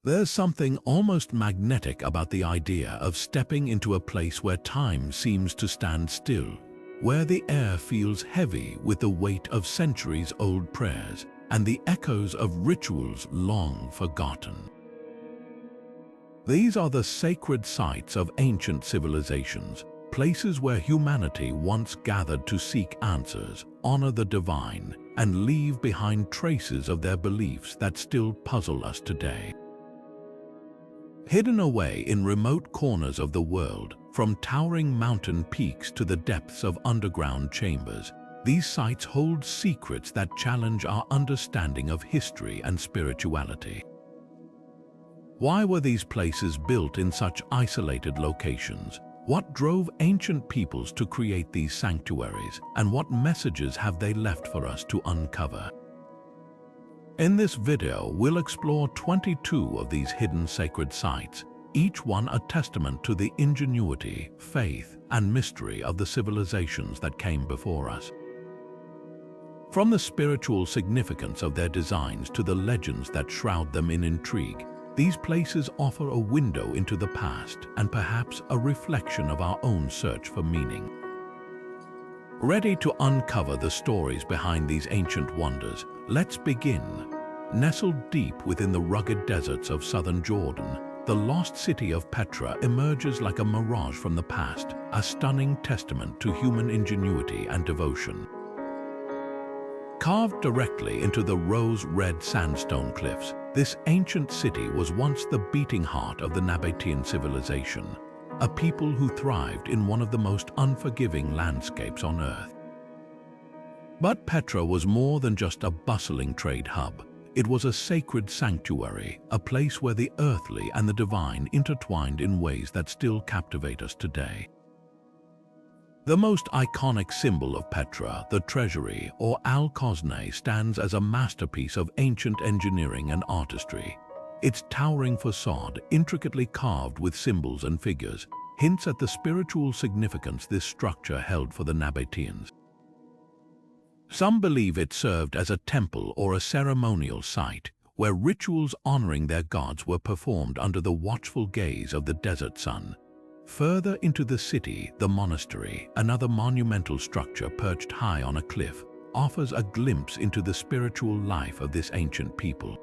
There's something almost magnetic about the idea of stepping into a place where time seems to stand still, where the air feels heavy with the weight of centuries-old prayers and the echoes of rituals long forgotten. These are the sacred sites of ancient civilizations, places where humanity once gathered to seek answers, honor the divine, and leave behind traces of their beliefs that still puzzle us today. Hidden away in remote corners of the world, from towering mountain peaks to the depths of underground chambers, these sites hold secrets that challenge our understanding of history and spirituality. Why were these places built in such isolated locations? What drove ancient peoples to create these sanctuaries, and what messages have they left for us to uncover? In this video, we'll explore 22 of these hidden sacred sites, each one a testament to the ingenuity, faith, and mystery of the civilizations that came before us. From the spiritual significance of their designs to the legends that shroud them in intrigue, these places offer a window into the past and perhaps a reflection of our own search for meaning. Ready to uncover the stories behind these ancient wonders, let's begin. Nestled deep within the rugged deserts of southern Jordan, the lost city of Petra emerges like a mirage from the past, a stunning testament to human ingenuity and devotion. Carved directly into the rose-red sandstone cliffs, this ancient city was once the beating heart of the Nabatean civilization, a people who thrived in one of the most unforgiving landscapes on Earth. But Petra was more than just a bustling trade hub. It was a sacred sanctuary, a place where the earthly and the divine intertwined in ways that still captivate us today. The most iconic symbol of Petra, the treasury, or Al-Kosneh, stands as a masterpiece of ancient engineering and artistry. Its towering facade, intricately carved with symbols and figures, hints at the spiritual significance this structure held for the Nabateans. Some believe it served as a temple or a ceremonial site, where rituals honoring their gods were performed under the watchful gaze of the desert sun. Further into the city, the monastery, another monumental structure perched high on a cliff, offers a glimpse into the spiritual life of this ancient people.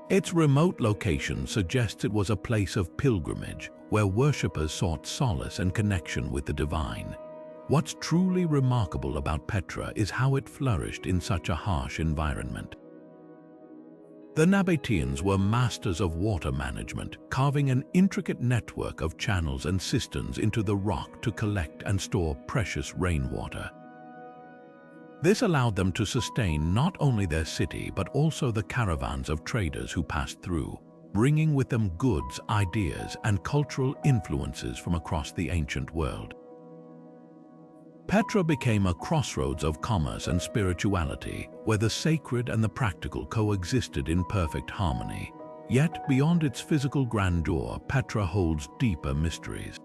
Its remote location suggests it was a place of pilgrimage, where worshippers sought solace and connection with the divine. What's truly remarkable about Petra is how it flourished in such a harsh environment. The Nabateans were masters of water management, carving an intricate network of channels and cisterns into the rock to collect and store precious rainwater. This allowed them to sustain not only their city but also the caravans of traders who passed through, bringing with them goods, ideas, and cultural influences from across the ancient world. Petra became a crossroads of commerce and spirituality, where the sacred and the practical coexisted in perfect harmony. Yet, beyond its physical grandeur, Petra holds deeper mysteries.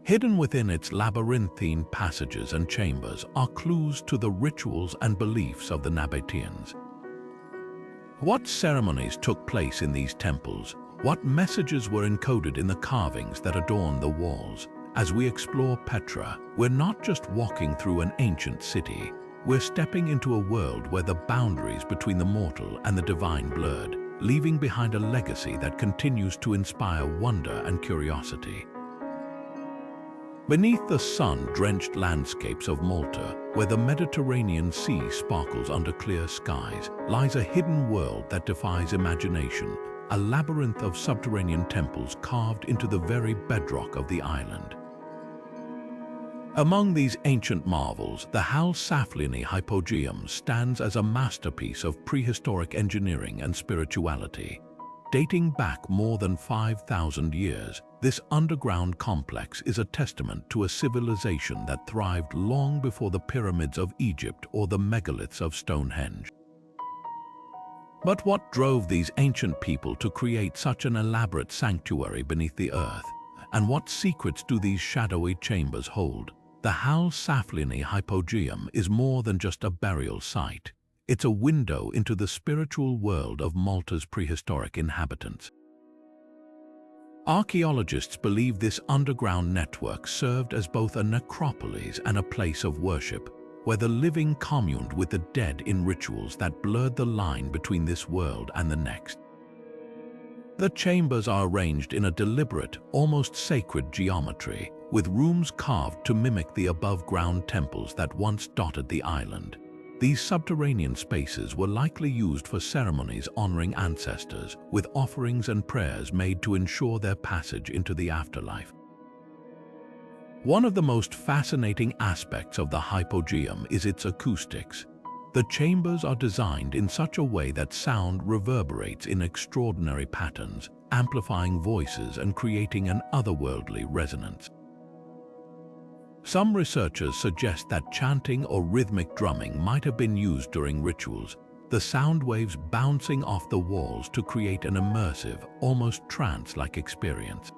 Hidden within its labyrinthine passages and chambers are clues to the rituals and beliefs of the Nabateans. What ceremonies took place in these temples? What messages were encoded in the carvings that adorn the walls? As we explore Petra, we're not just walking through an ancient city, we're stepping into a world where the boundaries between the mortal and the divine blurred, leaving behind a legacy that continues to inspire wonder and curiosity. Beneath the sun-drenched landscapes of Malta, where the Mediterranean Sea sparkles under clear skies, lies a hidden world that defies imagination, a labyrinth of subterranean temples carved into the very bedrock of the island. Among these ancient marvels, the Saflini Hypogeum stands as a masterpiece of prehistoric engineering and spirituality. Dating back more than 5,000 years, this underground complex is a testament to a civilization that thrived long before the pyramids of Egypt or the megaliths of Stonehenge. But what drove these ancient people to create such an elaborate sanctuary beneath the earth? And what secrets do these shadowy chambers hold? The Saflini Hypogeum is more than just a burial site. It's a window into the spiritual world of Malta's prehistoric inhabitants. Archaeologists believe this underground network served as both a necropolis and a place of worship, where the living communed with the dead in rituals that blurred the line between this world and the next. The chambers are arranged in a deliberate, almost sacred geometry, with rooms carved to mimic the above-ground temples that once dotted the island. These subterranean spaces were likely used for ceremonies honoring ancestors, with offerings and prayers made to ensure their passage into the afterlife. One of the most fascinating aspects of the Hypogeum is its acoustics. The chambers are designed in such a way that sound reverberates in extraordinary patterns, amplifying voices and creating an otherworldly resonance. Some researchers suggest that chanting or rhythmic drumming might have been used during rituals, the sound waves bouncing off the walls to create an immersive, almost trance-like experience.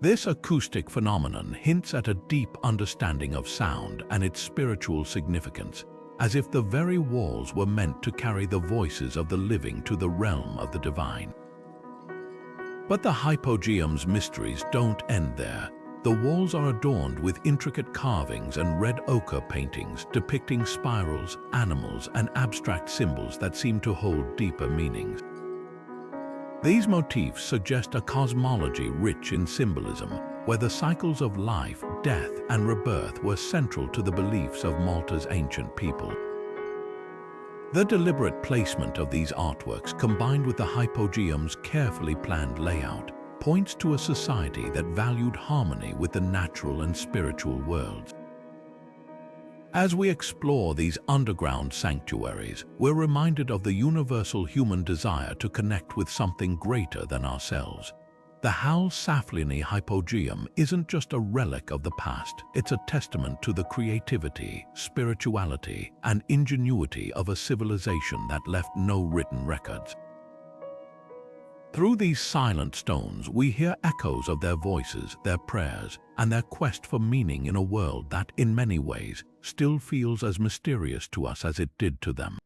This acoustic phenomenon hints at a deep understanding of sound and its spiritual significance, as if the very walls were meant to carry the voices of the living to the realm of the divine. But the Hypogeum's mysteries don't end there. The walls are adorned with intricate carvings and red ochre paintings depicting spirals, animals, and abstract symbols that seem to hold deeper meanings. These motifs suggest a cosmology rich in symbolism, where the cycles of life, death, and rebirth were central to the beliefs of Malta's ancient people. The deliberate placement of these artworks, combined with the Hypogeum's carefully planned layout, points to a society that valued harmony with the natural and spiritual worlds. As we explore these underground sanctuaries, we're reminded of the universal human desire to connect with something greater than ourselves. The Saflini Hypogeum isn't just a relic of the past, it's a testament to the creativity, spirituality, and ingenuity of a civilization that left no written records. Through these silent stones, we hear echoes of their voices, their prayers, and their quest for meaning in a world that, in many ways, still feels as mysterious to us as it did to them.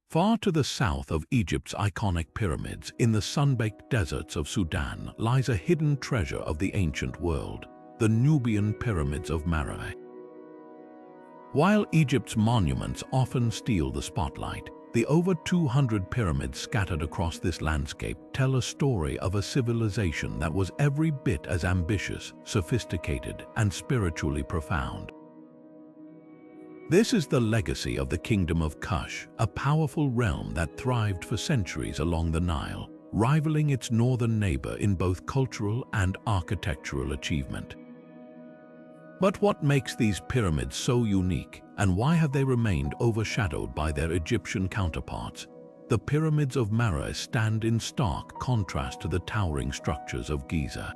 Far to the south of Egypt's iconic pyramids, in the sun-baked deserts of Sudan, lies a hidden treasure of the ancient world, the Nubian Pyramids of Malta. While Egypt's monuments often steal the spotlight, the over 200 pyramids scattered across this landscape tell a story of a civilization that was every bit as ambitious, sophisticated, and spiritually profound. This is the legacy of the Kingdom of Kush, a powerful realm that thrived for centuries along the Nile, rivaling its northern neighbor in both cultural and architectural achievement. But what makes these pyramids so unique, and why have they remained overshadowed by their Egyptian counterparts? The pyramids of Malta stand in stark contrast to the towering structures of Giza.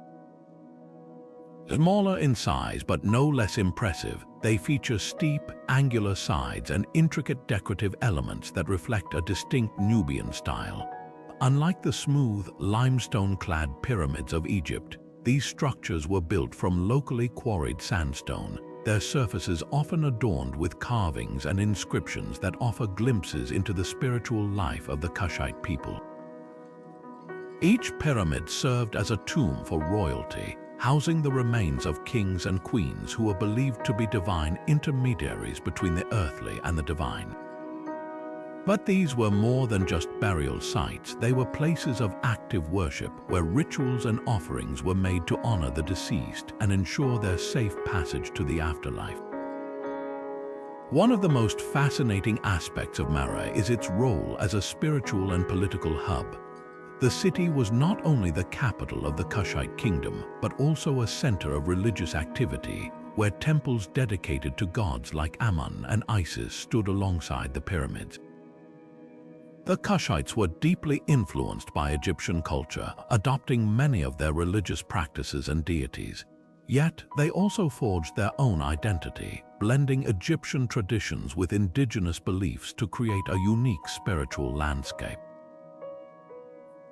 Smaller in size but no less impressive, they feature steep, angular sides and intricate decorative elements that reflect a distinct Nubian style. Unlike the smooth, limestone-clad pyramids of Egypt, these structures were built from locally quarried sandstone, their surfaces often adorned with carvings and inscriptions that offer glimpses into the spiritual life of the Kushite people. Each pyramid served as a tomb for royalty, housing the remains of kings and queens who were believed to be divine intermediaries between the earthly and the divine. But these were more than just burial sites. They were places of active worship where rituals and offerings were made to honor the deceased and ensure their safe passage to the afterlife. One of the most fascinating aspects of Malta is its role as a spiritual and political hub. The city was not only the capital of the Kushite kingdom, but also a center of religious activity, where temples dedicated to gods like Amun and Isis stood alongside the pyramids. The Kushites were deeply influenced by Egyptian culture, adopting many of their religious practices and deities. Yet, they also forged their own identity, blending Egyptian traditions with indigenous beliefs to create a unique spiritual landscape.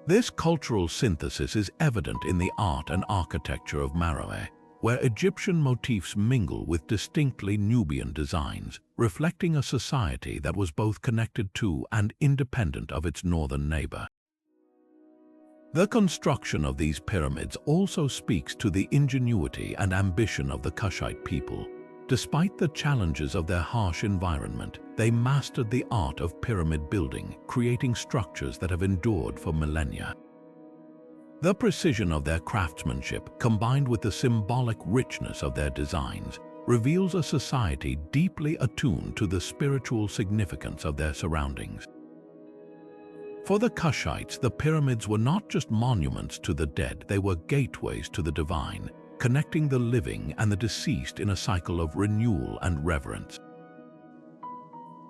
This cultural synthesis is evident in the art and architecture of Malta, where Egyptian motifs mingle with distinctly Nubian designs, reflecting a society that was both connected to and independent of its northern neighbor. The construction of these pyramids also speaks to the ingenuity and ambition of the Kushite people. Despite the challenges of their harsh environment, they mastered the art of pyramid building, creating structures that have endured for millennia. The precision of their craftsmanship, combined with the symbolic richness of their designs, reveals a society deeply attuned to the spiritual significance of their surroundings. For the Kushites, the pyramids were not just monuments to the dead, they were gateways to the divine, connecting the living and the deceased in a cycle of renewal and reverence.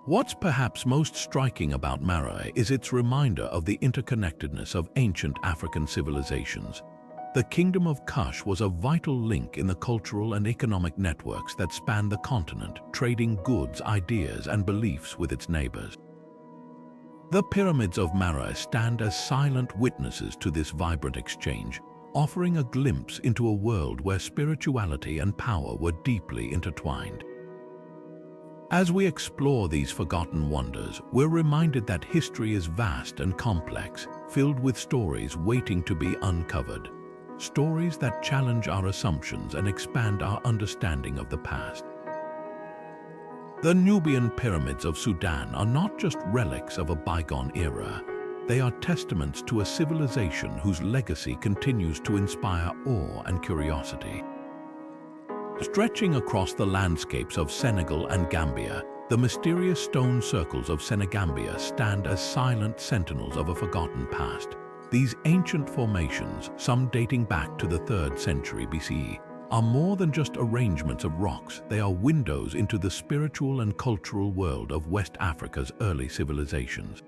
What's perhaps most striking about Meroe is its reminder of the interconnectedness of ancient African civilizations. The Kingdom of Kush was a vital link in the cultural and economic networks that spanned the continent, trading goods, ideas, and beliefs with its neighbors. The pyramids of Meroe stand as silent witnesses to this vibrant exchange, offering a glimpse into a world where spirituality and power were deeply intertwined. As we explore these forgotten wonders, we're reminded that history is vast and complex, filled with stories waiting to be uncovered. Stories that challenge our assumptions and expand our understanding of the past. The Nubian Pyramids of Sudan are not just relics of a bygone era. They are testaments to a civilization whose legacy continues to inspire awe and curiosity. Stretching across the landscapes of Senegal and Gambia, the mysterious stone circles of Senegambia stand as silent sentinels of a forgotten past. These ancient formations, some dating back to the 3rd century BCE, are more than just arrangements of rocks. They are windows into the spiritual and cultural world of West Africa's early civilizations.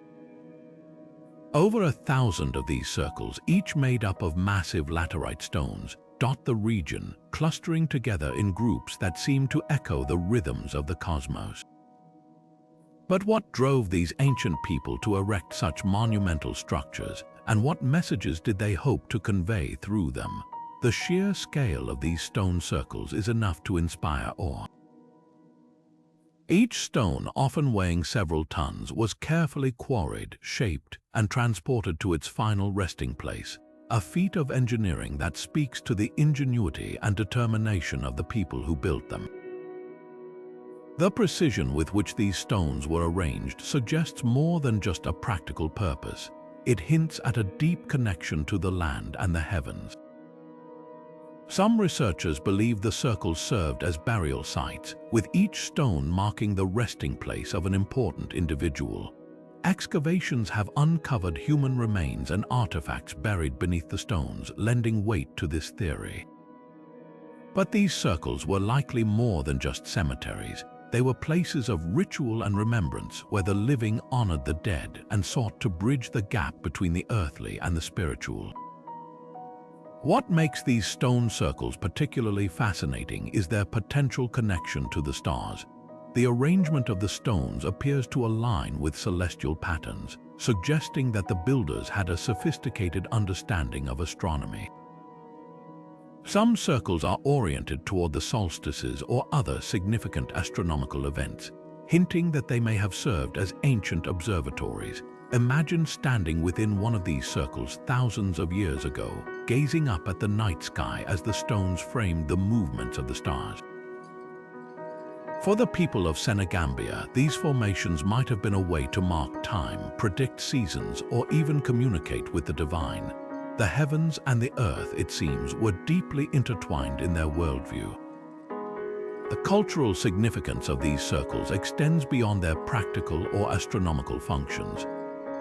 Over 1,000 of these circles, each made up of massive laterite stones, dot the region, clustering together in groups that seem to echo the rhythms of the cosmos. But what drove these ancient people to erect such monumental structures, and what messages did they hope to convey through them? The sheer scale of these stone circles is enough to inspire awe. Each stone, often weighing several tons, was carefully quarried, shaped, and transported to its final resting place, a feat of engineering that speaks to the ingenuity and determination of the people who built them. The precision with which these stones were arranged suggests more than just a practical purpose. It hints at a deep connection to the land and the heavens. Some researchers believe the circles served as burial sites, with each stone marking the resting place of an important individual. Excavations have uncovered human remains and artifacts buried beneath the stones, lending weight to this theory. But these circles were likely more than just cemeteries. They were places of ritual and remembrance where the living honored the dead and sought to bridge the gap between the earthly and the spiritual. What makes these stone circles particularly fascinating is their potential connection to the stars. The arrangement of the stones appears to align with celestial patterns, suggesting that the builders had a sophisticated understanding of astronomy. Some circles are oriented toward the solstices or other significant astronomical events, hinting that they may have served as ancient observatories. Imagine standing within one of these circles thousands of years ago, gazing up at the night sky as the stones framed the movements of the stars. For the people of Senegambia, these formations might have been a way to mark time, predict seasons, or even communicate with the divine. The heavens and the earth, it seems, were deeply intertwined in their worldview. The cultural significance of these circles extends beyond their practical or astronomical functions.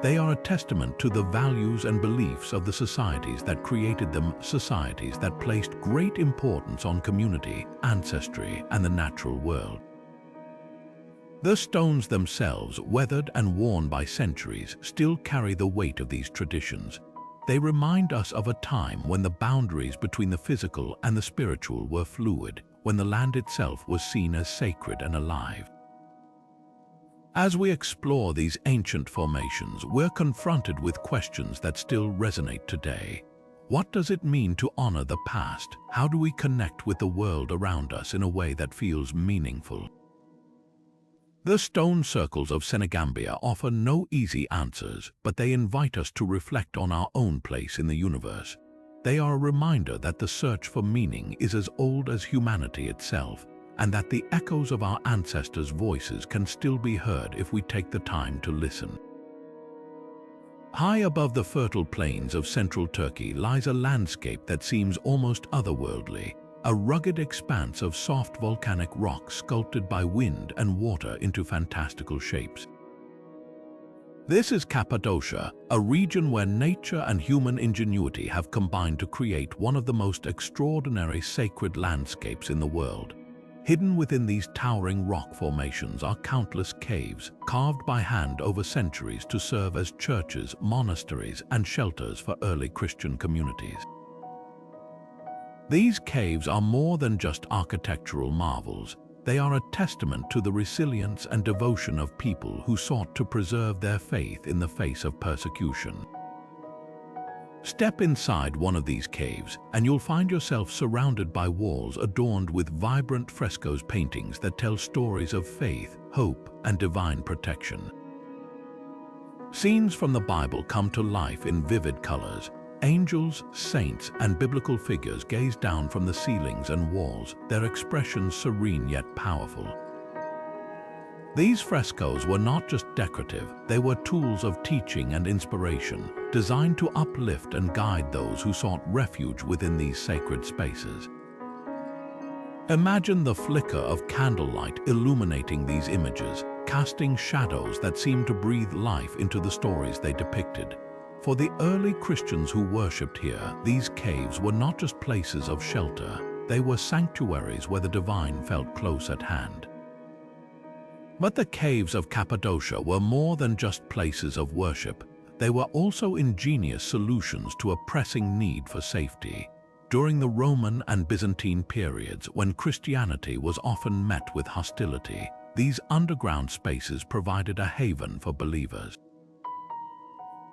They are a testament to the values and beliefs of the societies that created them, societies that placed great importance on community, ancestry, and the natural world. The stones themselves, weathered and worn by centuries, still carry the weight of these traditions. They remind us of a time when the boundaries between the physical and the spiritual were fluid, when the land itself was seen as sacred and alive. As we explore these ancient formations, we're confronted with questions that still resonate today. What does it mean to honor the past? How do we connect with the world around us in a way that feels meaningful? The stone circles of Senegambia offer no easy answers, but they invite us to reflect on our own place in the universe. They are a reminder that the search for meaning is as old as humanity itself, and that the echoes of our ancestors' voices can still be heard if we take the time to listen. High above the fertile plains of central Turkey lies a landscape that seems almost otherworldly, a rugged expanse of soft volcanic rock sculpted by wind and water into fantastical shapes. This is Cappadocia, a region where nature and human ingenuity have combined to create one of the most extraordinary sacred landscapes in the world. Hidden within these towering rock formations are countless caves, carved by hand over centuries to serve as churches, monasteries, and shelters for early Christian communities. These caves are more than just architectural marvels. They are a testament to the resilience and devotion of people who sought to preserve their faith in the face of persecution. Step inside one of these caves, and you'll find yourself surrounded by walls adorned with vibrant frescoes paintings that tell stories of faith, hope, and divine protection. Scenes from the Bible come to life in vivid colors. Angels, saints, and biblical figures gaze down from the ceilings and walls, their expressions serene yet powerful. These frescoes were not just decorative, they were tools of teaching and inspiration, designed to uplift and guide those who sought refuge within these sacred spaces. Imagine the flicker of candlelight illuminating these images, casting shadows that seem to breathe life into the stories they depicted. For the early Christians who worshipped here, these caves were not just places of shelter, they were sanctuaries where the divine felt close at hand. But the caves of Cappadocia were more than just places of worship. They were also ingenious solutions to a pressing need for safety. During the Roman and Byzantine periods, when Christianity was often met with hostility, these underground spaces provided a haven for believers.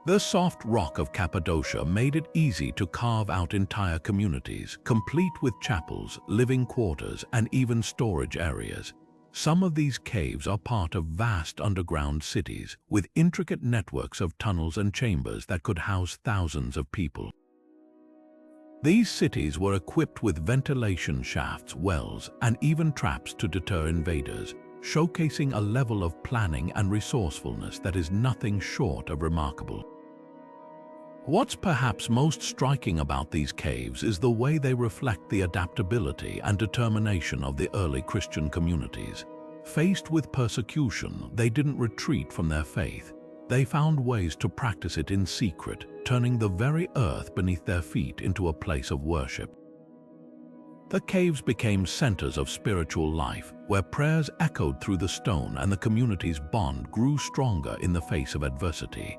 The soft rock of Cappadocia made it easy to carve out entire communities, complete with chapels, living quarters, and even storage areas. Some of these caves are part of vast underground cities, with intricate networks of tunnels and chambers that could house thousands of people. These cities were equipped with ventilation shafts, wells, and even traps to deter invaders, showcasing a level of planning and resourcefulness that is nothing short of remarkable. What's perhaps most striking about these caves is the way they reflect the adaptability and determination of the early Christian communities. Faced with persecution, they didn't retreat from their faith. They found ways to practice it in secret, turning the very earth beneath their feet into a place of worship. The caves became centers of spiritual life, where prayers echoed through the stone and the community's bond grew stronger in the face of adversity.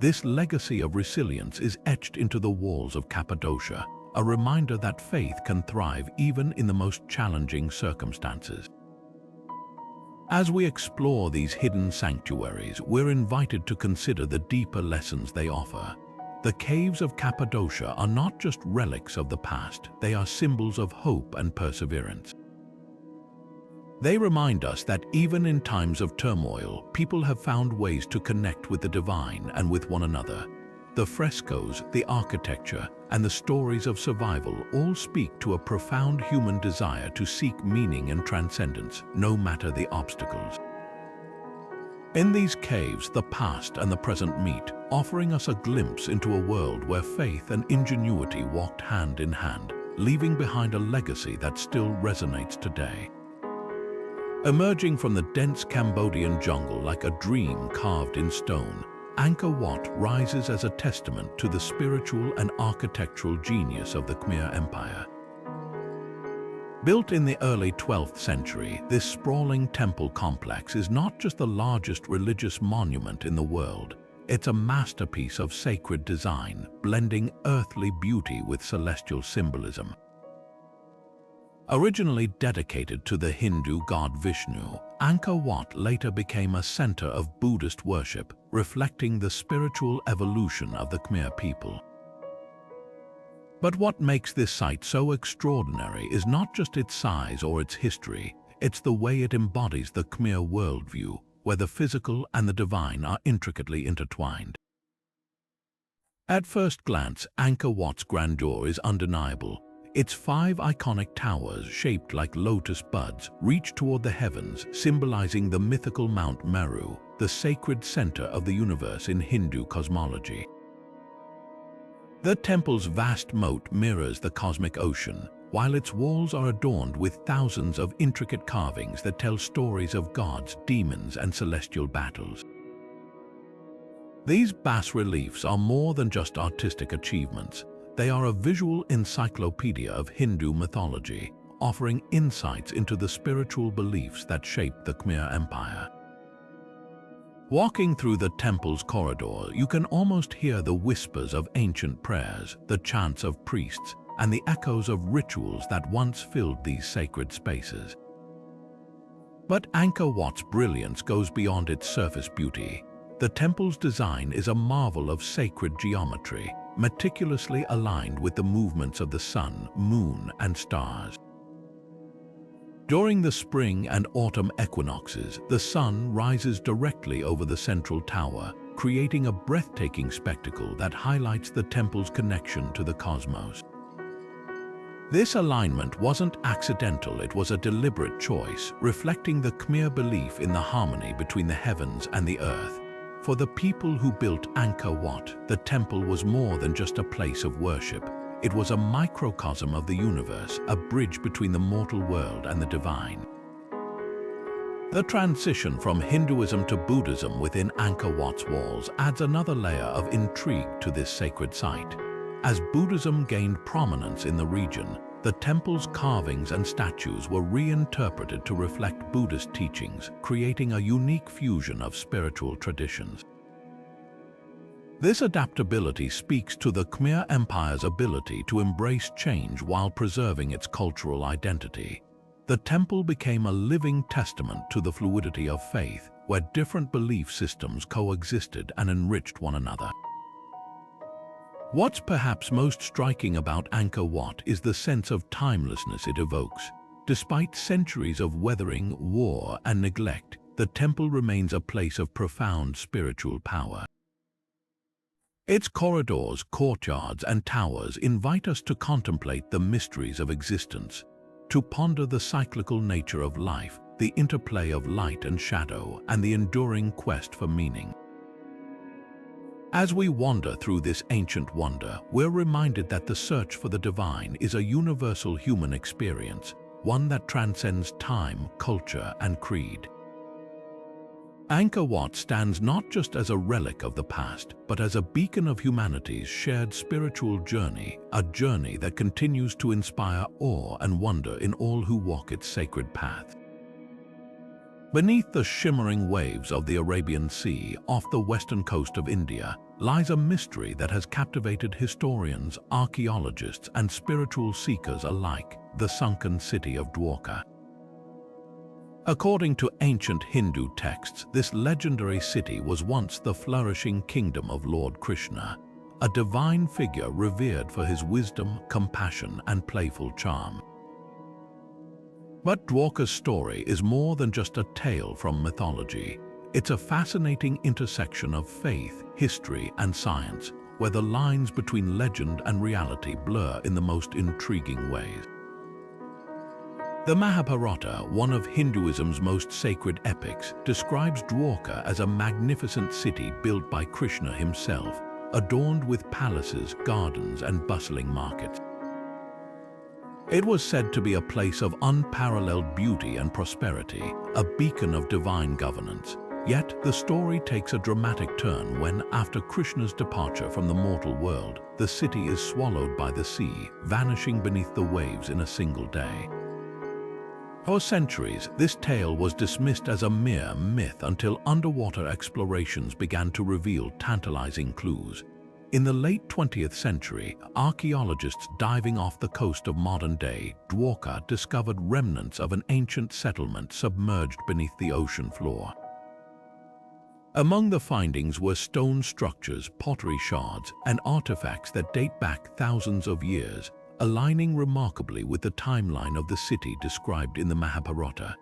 This legacy of resilience is etched into the walls of Cappadocia, a reminder that faith can thrive even in the most challenging circumstances. As we explore these hidden sanctuaries, we're invited to consider the deeper lessons they offer. The caves of Cappadocia are not just relics of the past, they are symbols of hope and perseverance. They remind us that even in times of turmoil, people have found ways to connect with the divine and with one another. The frescoes, the architecture, and the stories of survival all speak to a profound human desire to seek meaning and transcendence, no matter the obstacles. In these caves, the past and the present meet, offering us a glimpse into a world where faith and ingenuity walked hand in hand, leaving behind a legacy that still resonates today. Emerging from the dense Cambodian jungle like a dream carved in stone, Angkor Wat rises as a testament to the spiritual and architectural genius of the Khmer Empire. Built in the early 12th century, this sprawling temple complex is not just the largest religious monument in the world. It's a masterpiece of sacred design, blending earthly beauty with celestial symbolism. Originally dedicated to the Hindu god Vishnu, Angkor Wat later became a center of Buddhist worship, reflecting the spiritual evolution of the Khmer people. But what makes this site so extraordinary is not just its size or its history, it's the way it embodies the Khmer worldview, where the physical and the divine are intricately intertwined. At first glance, Angkor Wat's grandeur is undeniable. Its 5 iconic towers, shaped like lotus buds, reach toward the heavens, symbolizing the mythical Mount Meru, the sacred center of the universe in Hindu cosmology. The temple's vast moat mirrors the cosmic ocean, while its walls are adorned with thousands of intricate carvings that tell stories of gods, demons, and celestial battles. These bas-reliefs are more than just artistic achievements. They are a visual encyclopedia of Hindu mythology, offering insights into the spiritual beliefs that shaped the Khmer Empire. Walking through the temple's corridor, you can almost hear the whispers of ancient prayers, the chants of priests, and the echoes of rituals that once filled these sacred spaces. But Angkor Wat's brilliance goes beyond its surface beauty. The temple's design is a marvel of sacred geometry, meticulously aligned with the movements of the sun, moon, and stars. During the spring and autumn equinoxes, the sun rises directly over the central tower, creating a breathtaking spectacle that highlights the temple's connection to the cosmos. This alignment wasn't accidental, it was a deliberate choice, reflecting the Khmer belief in the harmony between the heavens and the earth. For the people who built Angkor Wat, the temple was more than just a place of worship. It was a microcosm of the universe, a bridge between the mortal world and the divine. The transition from Hinduism to Buddhism within Angkor Wat's walls adds another layer of intrigue to this sacred site. As Buddhism gained prominence in the region, the temple's carvings and statues were reinterpreted to reflect Buddhist teachings, creating a unique fusion of spiritual traditions. This adaptability speaks to the Khmer Empire's ability to embrace change while preserving its cultural identity. The temple became a living testament to the fluidity of faith, where different belief systems coexisted and enriched one another. What's perhaps most striking about Angkor Wat is the sense of timelessness it evokes. Despite centuries of weathering, war, and neglect, the temple remains a place of profound spiritual power. Its corridors, courtyards, and towers invite us to contemplate the mysteries of existence, to ponder the cyclical nature of life, the interplay of light and shadow, and the enduring quest for meaning. As we wander through this ancient wonder, we're reminded that the search for the divine is a universal human experience, one that transcends time, culture, and creed. Angkor Wat stands not just as a relic of the past, but as a beacon of humanity's shared spiritual journey, a journey that continues to inspire awe and wonder in all who walk its sacred path. Beneath the shimmering waves of the Arabian Sea, off the western coast of India, lies a mystery that has captivated historians, archaeologists, and spiritual seekers alike, the Sunken City of Dwarka. According to ancient Hindu texts, this legendary city was once the flourishing kingdom of Lord Krishna, a divine figure revered for his wisdom, compassion, and playful charm. But Dwarka's story is more than just a tale from mythology. It's a fascinating intersection of faith, history, and science, where the lines between legend and reality blur in the most intriguing ways. The Mahabharata, one of Hinduism's most sacred epics, describes Dwarka as a magnificent city built by Krishna himself, adorned with palaces, gardens, and bustling markets. It was said to be a place of unparalleled beauty and prosperity, a beacon of divine governance. Yet, the story takes a dramatic turn when, after Krishna's departure from the mortal world, the city is swallowed by the sea, vanishing beneath the waves in a single day. For centuries, this tale was dismissed as a mere myth until underwater explorations began to reveal tantalizing clues. In the late 20th century, archaeologists diving off the coast of modern-day Dwarka discovered remnants of an ancient settlement submerged beneath the ocean floor. Among the findings were stone structures, pottery shards, and artifacts that date back thousands of years, aligning remarkably with the timeline of the city described in the Mahabharata.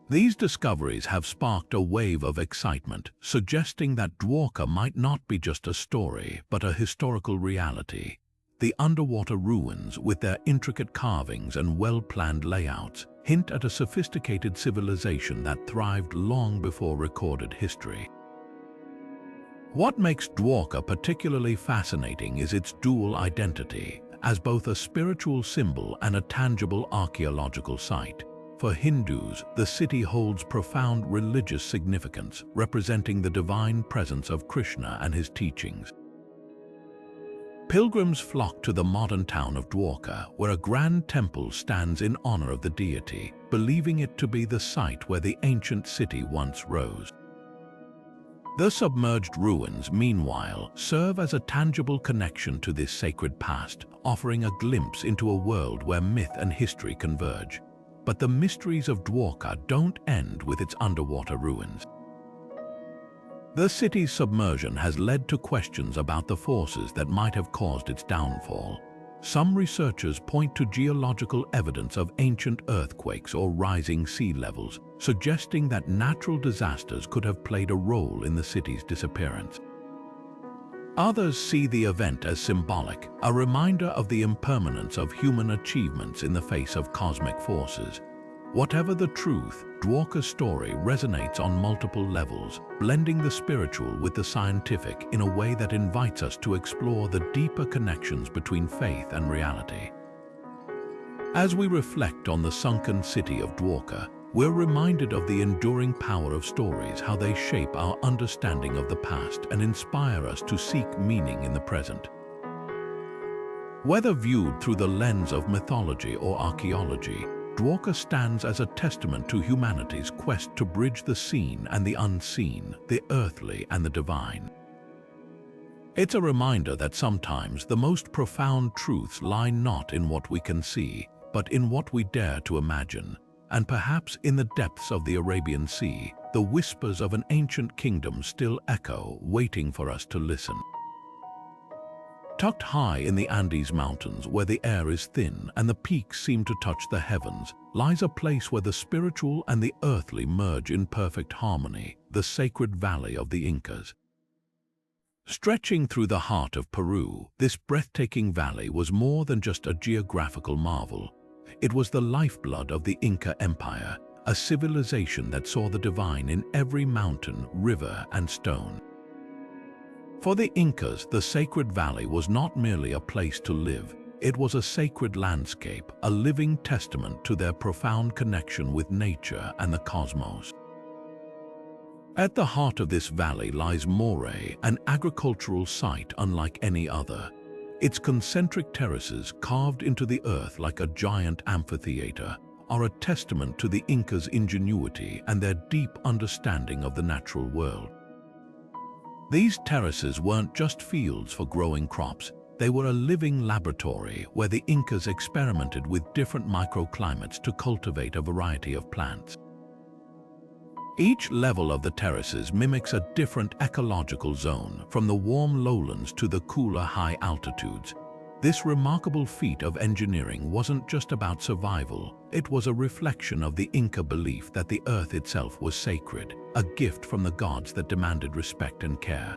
These discoveries have sparked a wave of excitement, suggesting that Dwarka might not be just a story, but a historical reality. The underwater ruins, with their intricate carvings and well-planned layouts, hint at a sophisticated civilization that thrived long before recorded history. What makes Dwarka particularly fascinating is its dual identity, as both a spiritual symbol and a tangible archaeological site. For Hindus, the city holds profound religious significance, representing the divine presence of Krishna and his teachings. Pilgrims flock to the modern town of Dwarka, where a grand temple stands in honor of the deity, believing it to be the site where the ancient city once rose. The submerged ruins, meanwhile, serve as a tangible connection to this sacred past, offering a glimpse into a world where myth and history converge. But the mysteries of Dwarka don't end with its underwater ruins. The city's submersion has led to questions about the forces that might have caused its downfall. Some researchers point to geological evidence of ancient earthquakes or rising sea levels, suggesting that natural disasters could have played a role in the city's disappearance. Others see the event as symbolic, a reminder of the impermanence of human achievements in the face of cosmic forces. Whatever the truth, Dwarka's story resonates on multiple levels, blending the spiritual with the scientific in a way that invites us to explore the deeper connections between faith and reality. As we reflect on the sunken city of Dwarka, we're reminded of the enduring power of stories, how they shape our understanding of the past and inspire us to seek meaning in the present. Whether viewed through the lens of mythology or archaeology, Dwarka stands as a testament to humanity's quest to bridge the seen and the unseen, the earthly and the divine. It's a reminder that sometimes the most profound truths lie not in what we can see, but in what we dare to imagine. And perhaps in the depths of the Arabian Sea, the whispers of an ancient kingdom still echo, waiting for us to listen. Tucked high in the Andes Mountains, where the air is thin and the peaks seem to touch the heavens, lies a place where the spiritual and the earthly merge in perfect harmony, the Sacred Valley of the Incas. Stretching through the heart of Peru, this breathtaking valley was more than just a geographical marvel. It was the lifeblood of the Inca Empire, a civilization that saw the divine in every mountain, river, and stone. For the Incas, the Sacred Valley was not merely a place to live. It was a sacred landscape, a living testament to their profound connection with nature and the cosmos. At the heart of this valley lies Moray, an agricultural site unlike any other. Its concentric terraces, carved into the earth like a giant amphitheater, are a testament to the Incas' ingenuity and their deep understanding of the natural world. These terraces weren't just fields for growing crops. They were a living laboratory where the Incas experimented with different microclimates to cultivate a variety of plants. Each level of the terraces mimics a different ecological zone, from the warm lowlands to the cooler high altitudes. This remarkable feat of engineering wasn't just about survival, it was a reflection of the Inca belief that the earth itself was sacred, a gift from the gods that demanded respect and care.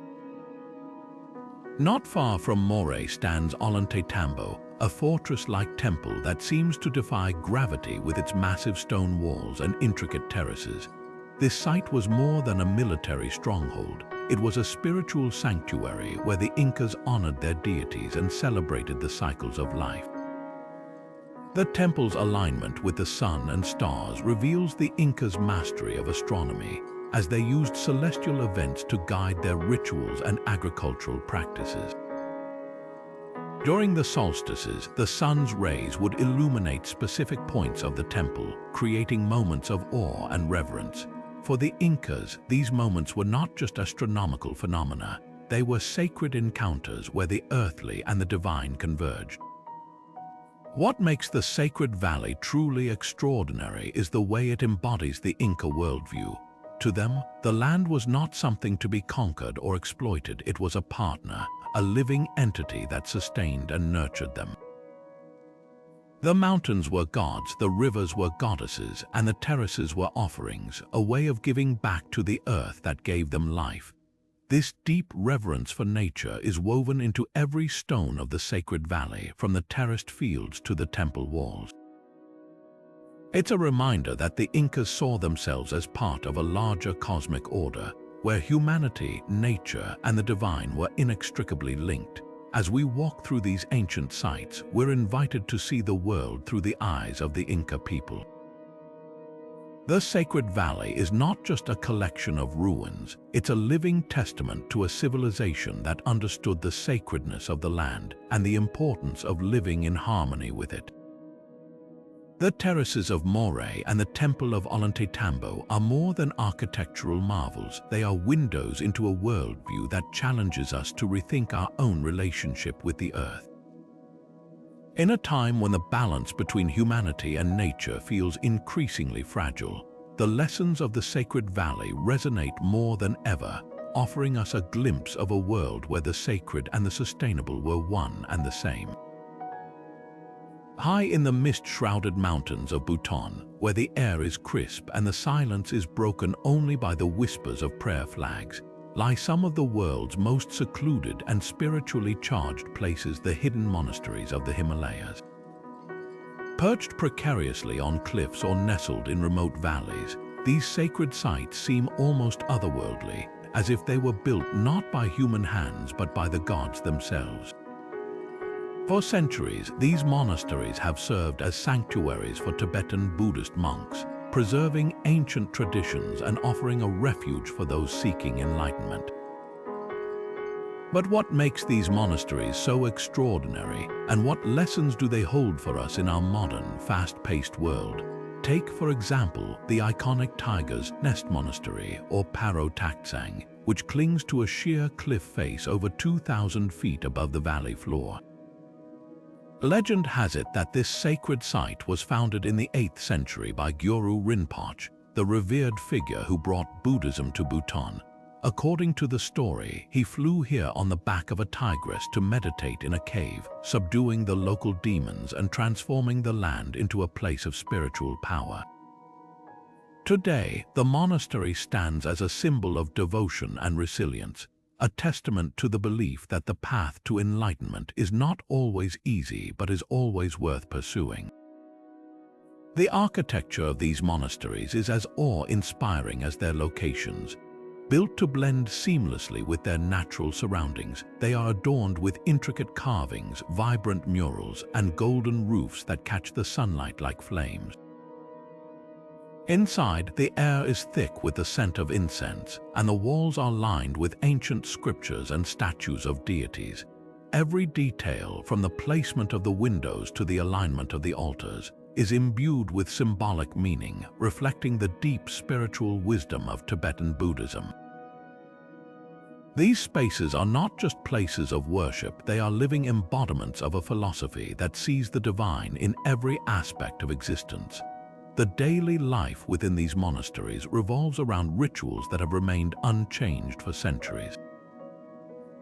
Not far from Moray stands Ollantaytambo, a fortress-like temple that seems to defy gravity with its massive stone walls and intricate terraces. This site was more than a military stronghold. It was a spiritual sanctuary where the Incas honored their deities and celebrated the cycles of life. The temple's alignment with the sun and stars reveals the Incas' mastery of astronomy, as they used celestial events to guide their rituals and agricultural practices. During the solstices, the sun's rays would illuminate specific points of the temple, creating moments of awe and reverence. For the Incas, these moments were not just astronomical phenomena, they were sacred encounters where the earthly and the divine converged. What makes the Sacred Valley truly extraordinary is the way it embodies the Inca worldview. To them, the land was not something to be conquered or exploited. It was a partner, a living entity that sustained and nurtured them. The mountains were gods, the rivers were goddesses, and the terraces were offerings, a way of giving back to the earth that gave them life. This deep reverence for nature is woven into every stone of the sacred valley, from the terraced fields to the temple walls. It's a reminder that the Incas saw themselves as part of a larger cosmic order, where humanity, nature, and the divine were inextricably linked. As we walk through these ancient sites, we're invited to see the world through the eyes of the Inca people. The Sacred Valley is not just a collection of ruins, it's a living testament to a civilization that understood the sacredness of the land and the importance of living in harmony with it. The terraces of Moray and the Temple of Ollantaytambo are more than architectural marvels. They are windows into a worldview that challenges us to rethink our own relationship with the earth. In a time when the balance between humanity and nature feels increasingly fragile, the lessons of the Sacred Valley resonate more than ever, offering us a glimpse of a world where the sacred and the sustainable were one and the same. High in the mist-shrouded mountains of Bhutan, where the air is crisp and the silence is broken only by the whispers of prayer flags, lie some of the world's most secluded and spiritually charged places, the hidden monasteries of the Himalayas. Perched precariously on cliffs or nestled in remote valleys, these sacred sites seem almost otherworldly, as if they were built not by human hands but by the gods themselves. For centuries, these monasteries have served as sanctuaries for Tibetan Buddhist monks, preserving ancient traditions and offering a refuge for those seeking enlightenment. But what makes these monasteries so extraordinary, and what lessons do they hold for us in our modern, fast-paced world? Take, for example, the iconic Tiger's Nest Monastery, or Paro Taktsang, which clings to a sheer cliff face over 2,000 feet above the valley floor. Legend has it that this sacred site was founded in the 8th century by Gyuru Rinpoche, the revered figure who brought Buddhism to Bhutan. According to the story, he flew here on the back of a tigress to meditate in a cave, subduing the local demons and transforming the land into a place of spiritual power. Today, the monastery stands as a symbol of devotion and resilience, a testament to the belief that the path to enlightenment is not always easy but is always worth pursuing. The architecture of these monasteries is as awe-inspiring as their locations. Built to blend seamlessly with their natural surroundings, they are adorned with intricate carvings, vibrant murals, and golden roofs that catch the sunlight like flames. Inside, the air is thick with the scent of incense, and the walls are lined with ancient scriptures and statues of deities. Every detail, from the placement of the windows to the alignment of the altars, is imbued with symbolic meaning, reflecting the deep spiritual wisdom of Tibetan Buddhism. These spaces are not just places of worship, they are living embodiments of a philosophy that sees the divine in every aspect of existence. The daily life within these monasteries revolves around rituals that have remained unchanged for centuries.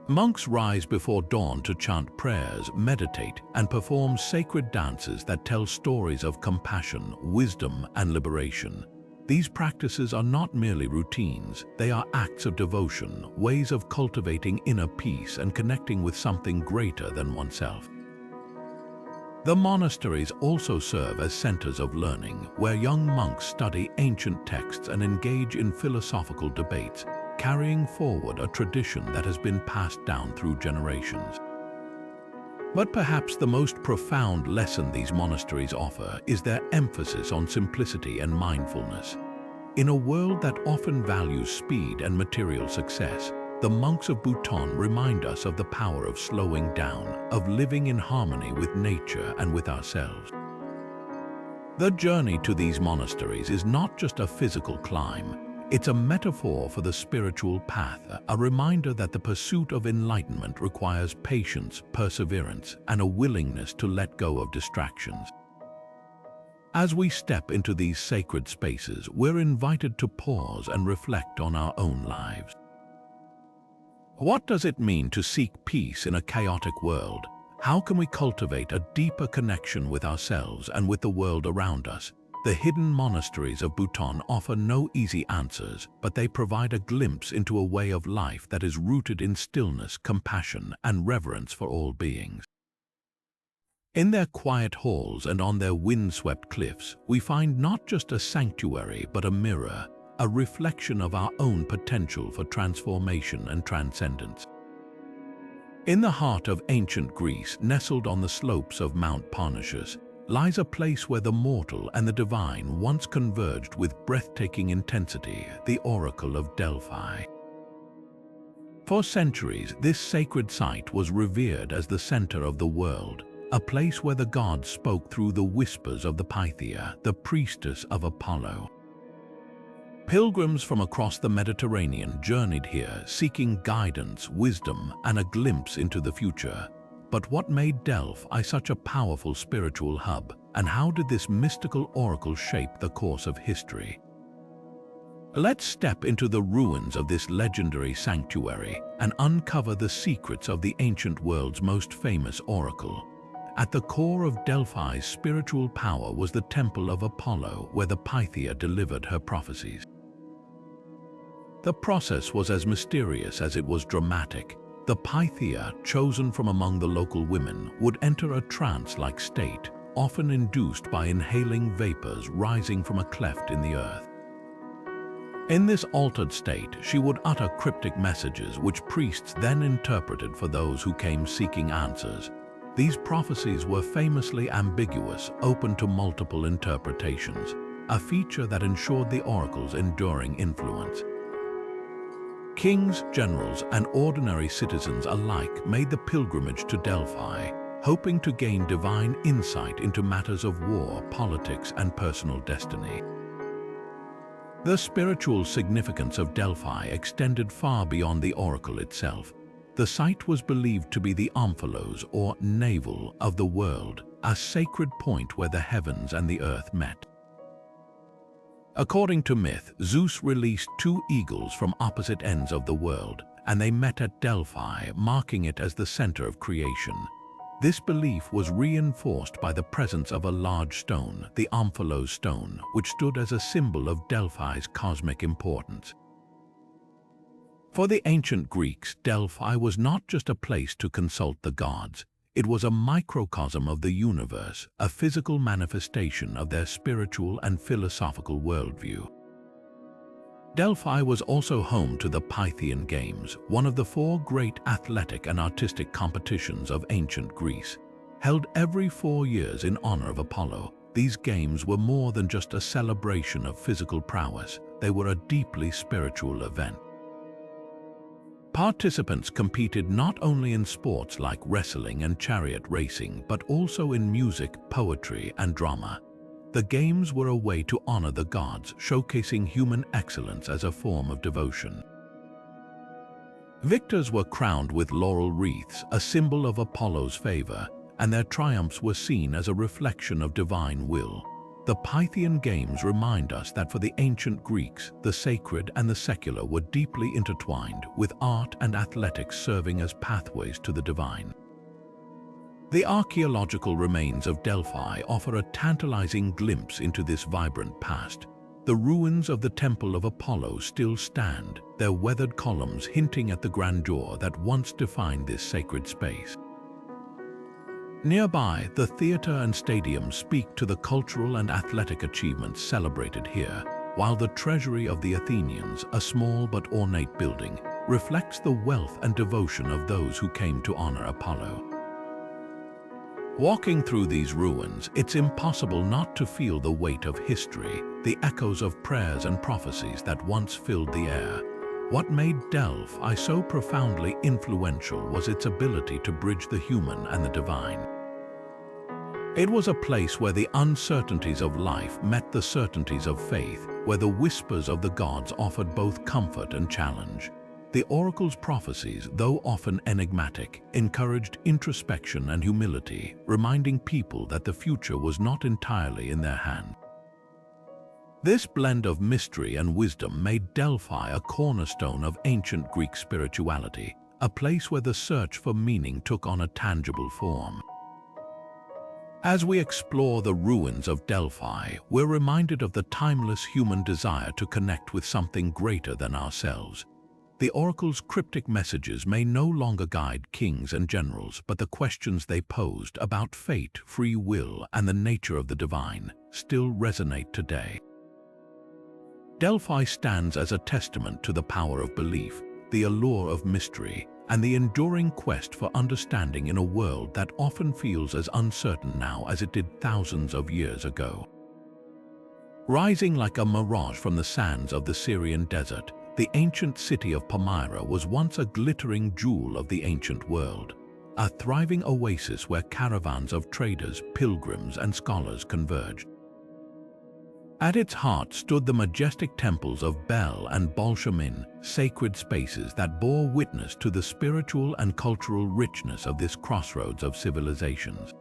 Monks rise before dawn to chant prayers, meditate, and perform sacred dances that tell stories of compassion, wisdom, and liberation. These practices are not merely routines, they are acts of devotion, ways of cultivating inner peace and connecting with something greater than oneself. The monasteries also serve as centers of learning, where young monks study ancient texts and engage in philosophical debates, carrying forward a tradition that has been passed down through generations. But perhaps the most profound lesson these monasteries offer is their emphasis on simplicity and mindfulness. In a world that often values speed and material success, the monks of Bhutan remind us of the power of slowing down, of living in harmony with nature and with ourselves. The journey to these monasteries is not just a physical climb, it's a metaphor for the spiritual path, a reminder that the pursuit of enlightenment requires patience, perseverance, and a willingness to let go of distractions. As we step into these sacred spaces, we're invited to pause and reflect on our own lives. What does it mean to seek peace in a chaotic world? How can we cultivate a deeper connection with ourselves and with the world around us? The hidden monasteries of Bhutan offer no easy answers, but they provide a glimpse into a way of life that is rooted in stillness, compassion, and reverence for all beings. In their quiet halls and on their wind-swept cliffs, we find not just a sanctuary but a mirror, a reflection of our own potential for transformation and transcendence. In the heart of ancient Greece, nestled on the slopes of Mount Parnassus, lies a place where the mortal and the divine once converged with breathtaking intensity, the Oracle of Delphi. For centuries, this sacred site was revered as the center of the world, a place where the gods spoke through the whispers of the Pythia, the priestess of Apollo. Pilgrims from across the Mediterranean journeyed here, seeking guidance, wisdom, and a glimpse into the future. But what made Delphi such a powerful spiritual hub, and how did this mystical oracle shape the course of history? Let's step into the ruins of this legendary sanctuary and uncover the secrets of the ancient world's most famous oracle. At the core of Delphi's spiritual power was the Temple of Apollo, where the Pythia delivered her prophecies. The process was as mysterious as it was dramatic. The Pythia, chosen from among the local women, would enter a trance-like state, often induced by inhaling vapors rising from a cleft in the earth. In this altered state, she would utter cryptic messages which priests then interpreted for those who came seeking answers. These prophecies were famously ambiguous, open to multiple interpretations, a feature that ensured the oracle's enduring influence. Kings, generals, and ordinary citizens alike made the pilgrimage to Delphi, hoping to gain divine insight into matters of war, politics, and personal destiny. The spiritual significance of Delphi extended far beyond the oracle itself. The site was believed to be the omphalos, or navel, of the world, a sacred point where the heavens and the earth met. According to myth, Zeus released two eagles from opposite ends of the world, and they met at Delphi, marking it as the center of creation. This belief was reinforced by the presence of a large stone, the omphalos stone, which stood as a symbol of Delphi's cosmic importance. For the ancient Greeks, Delphi was not just a place to consult the gods. It was a microcosm of the universe, a physical manifestation of their spiritual and philosophical worldview. Delphi was also home to the Pythian Games, one of the four great athletic and artistic competitions of ancient Greece. Held every 4 years in honor of Apollo, these games were more than just a celebration of physical prowess. They were a deeply spiritual event. Participants competed not only in sports like wrestling and chariot racing, but also in music, poetry, and drama. The games were a way to honor the gods, showcasing human excellence as a form of devotion. Victors were crowned with laurel wreaths, a symbol of Apollo's favor, and their triumphs were seen as a reflection of divine will. The Pythian Games remind us that for the ancient Greeks, the sacred and the secular were deeply intertwined, with art and athletics serving as pathways to the divine. The archaeological remains of Delphi offer a tantalizing glimpse into this vibrant past. The ruins of the Temple of Apollo still stand, their weathered columns hinting at the grandeur that once defined this sacred space. Nearby, the theater and stadium speak to the cultural and athletic achievements celebrated here, while the treasury of the Athenians, a small but ornate building, reflects the wealth and devotion of those who came to honor Apollo. Walking through these ruins, it's impossible not to feel the weight of history, the echoes of prayers and prophecies that once filled the air. What made Delphi so profoundly influential was its ability to bridge the human and the divine. It was a place where the uncertainties of life met the certainties of faith, where the whispers of the gods offered both comfort and challenge. The oracle's prophecies, though often enigmatic, encouraged introspection and humility, reminding people that the future was not entirely in their hands. This blend of mystery and wisdom made Delphi a cornerstone of ancient Greek spirituality, a place where the search for meaning took on a tangible form. As we explore the ruins of Delphi, we're reminded of the timeless human desire to connect with something greater than ourselves. The oracle's cryptic messages may no longer guide kings and generals, but the questions they posed about fate, free will, and the nature of the divine still resonate today. Delphi stands as a testament to the power of belief, the allure of mystery, and the enduring quest for understanding in a world that often feels as uncertain now as it did thousands of years ago. Rising like a mirage from the sands of the Syrian desert, the ancient city of Palmyra was once a glittering jewel of the ancient world, a thriving oasis where caravans of traders, pilgrims, and scholars converged. At its heart stood the majestic temples of Bel and Bolshamin, sacred spaces that bore witness to the spiritual and cultural richness of this crossroads of civilizations.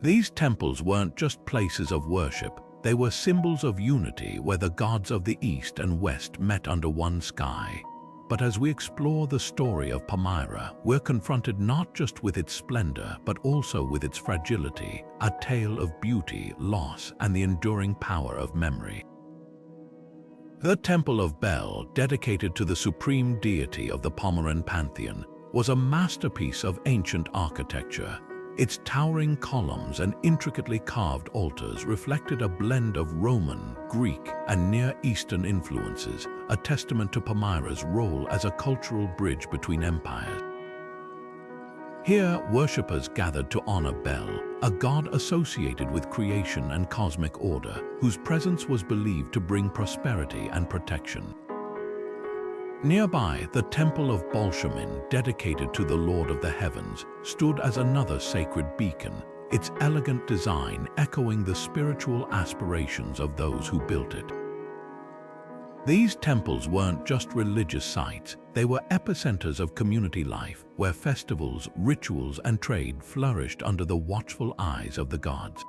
These temples weren't just places of worship, they were symbols of unity where the gods of the East and West met under one sky. But as we explore the story of Palmyra, we're confronted not just with its splendor, but also with its fragility, a tale of beauty, loss, and the enduring power of memory. The Temple of Bel, dedicated to the supreme deity of the Palmyran pantheon, was a masterpiece of ancient architecture. Its towering columns and intricately carved altars reflected a blend of Roman, Greek, and Near Eastern influences, a testament to Palmyra's role as a cultural bridge between empires. Here, worshippers gathered to honor Bel, a god associated with creation and cosmic order, whose presence was believed to bring prosperity and protection. Nearby, the Temple of Bolshamin, dedicated to the Lord of the Heavens, stood as another sacred beacon, its elegant design echoing the spiritual aspirations of those who built it. These temples weren't just religious sites, they were epicenters of community life, where festivals, rituals, and trade flourished under the watchful eyes of the gods.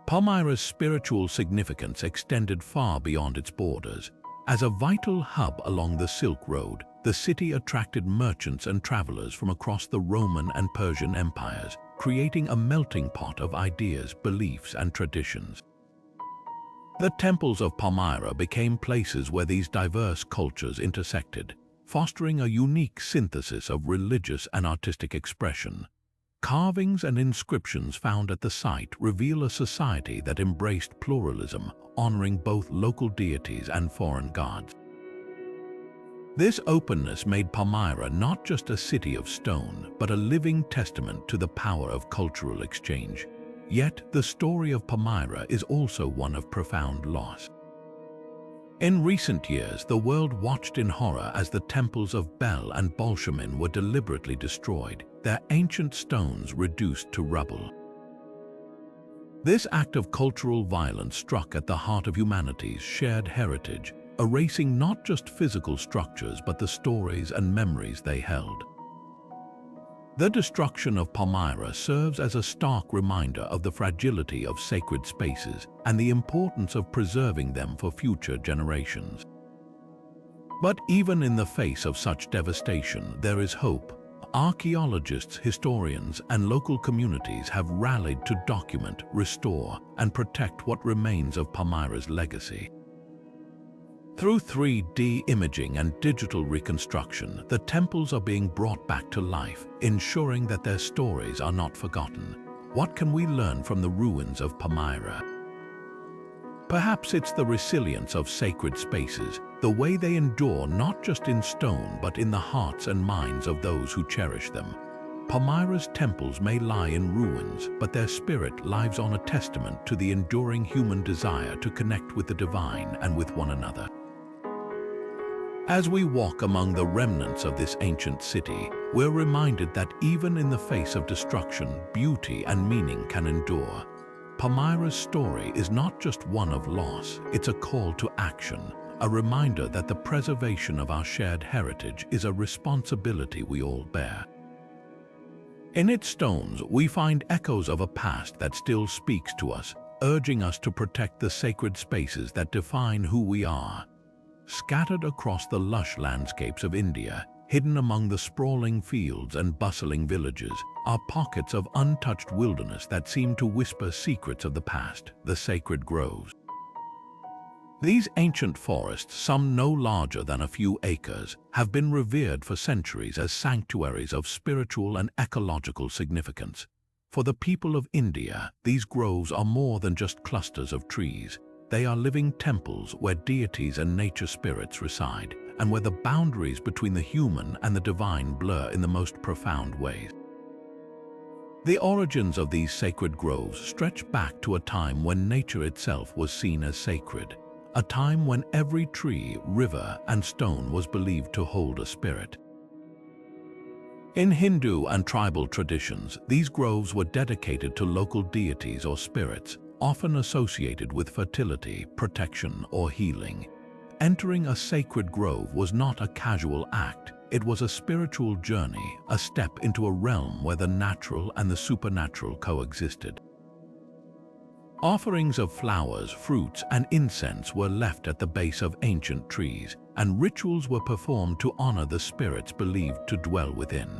Palmyra's spiritual significance extended far beyond its borders. As a vital hub along the Silk Road, the city attracted merchants and travelers from across the Roman and Persian empires, creating a melting pot of ideas, beliefs, and traditions. The temples of Palmyra became places where these diverse cultures intersected, fostering a unique synthesis of religious and artistic expression. Carvings and inscriptions found at the site reveal a society that embraced pluralism, honoring both local deities and foreign gods. This openness made Palmyra not just a city of stone, but a living testament to the power of cultural exchange. Yet, the story of Palmyra is also one of profound loss. In recent years, the world watched in horror as the temples of Bel and Bolshamin were deliberately destroyed, their ancient stones reduced to rubble. This act of cultural violence struck at the heart of humanity's shared heritage, erasing not just physical structures but the stories and memories they held. The destruction of Palmyra serves as a stark reminder of the fragility of sacred spaces and the importance of preserving them for future generations. But even in the face of such devastation, there is hope. Archaeologists, historians, and local communities have rallied to document, restore, and protect what remains of Palmyra's legacy. Through 3D imaging and digital reconstruction, the temples are being brought back to life, ensuring that their stories are not forgotten. What can we learn from the ruins of Palmyra? Perhaps it's the resilience of sacred spaces, the way they endure not just in stone but in the hearts and minds of those who cherish them. Palmyra's temples may lie in ruins, but their spirit lives on, a testament to the enduring human desire to connect with the divine and with one another. As we walk among the remnants of this ancient city, we're reminded that even in the face of destruction, beauty and meaning can endure. Palmyra's story is not just one of loss, it's a call to action, a reminder that the preservation of our shared heritage is a responsibility we all bear. In its stones, we find echoes of a past that still speaks to us, urging us to protect the sacred spaces that define who we are. Scattered across the lush landscapes of India, hidden among the sprawling fields and bustling villages, are pockets of untouched wilderness that seem to whisper secrets of the past, the sacred groves. These ancient forests, some no larger than a few acres, have been revered for centuries as sanctuaries of spiritual and ecological significance. For the people of India, these groves are more than just clusters of trees. They are living temples where deities and nature spirits reside, and where the boundaries between the human and the divine blur in the most profound ways. The origins of these sacred groves stretch back to a time when nature itself was seen as sacred, a time when every tree, river, and stone was believed to hold a spirit. In Hindu and tribal traditions, these groves were dedicated to local deities or spirits, often associated with fertility, protection, or healing. Entering a sacred grove was not a casual act. It was a spiritual journey, a step into a realm where the natural and the supernatural coexisted. Offerings of flowers, fruits, and incense were left at the base of ancient trees, and rituals were performed to honor the spirits believed to dwell within.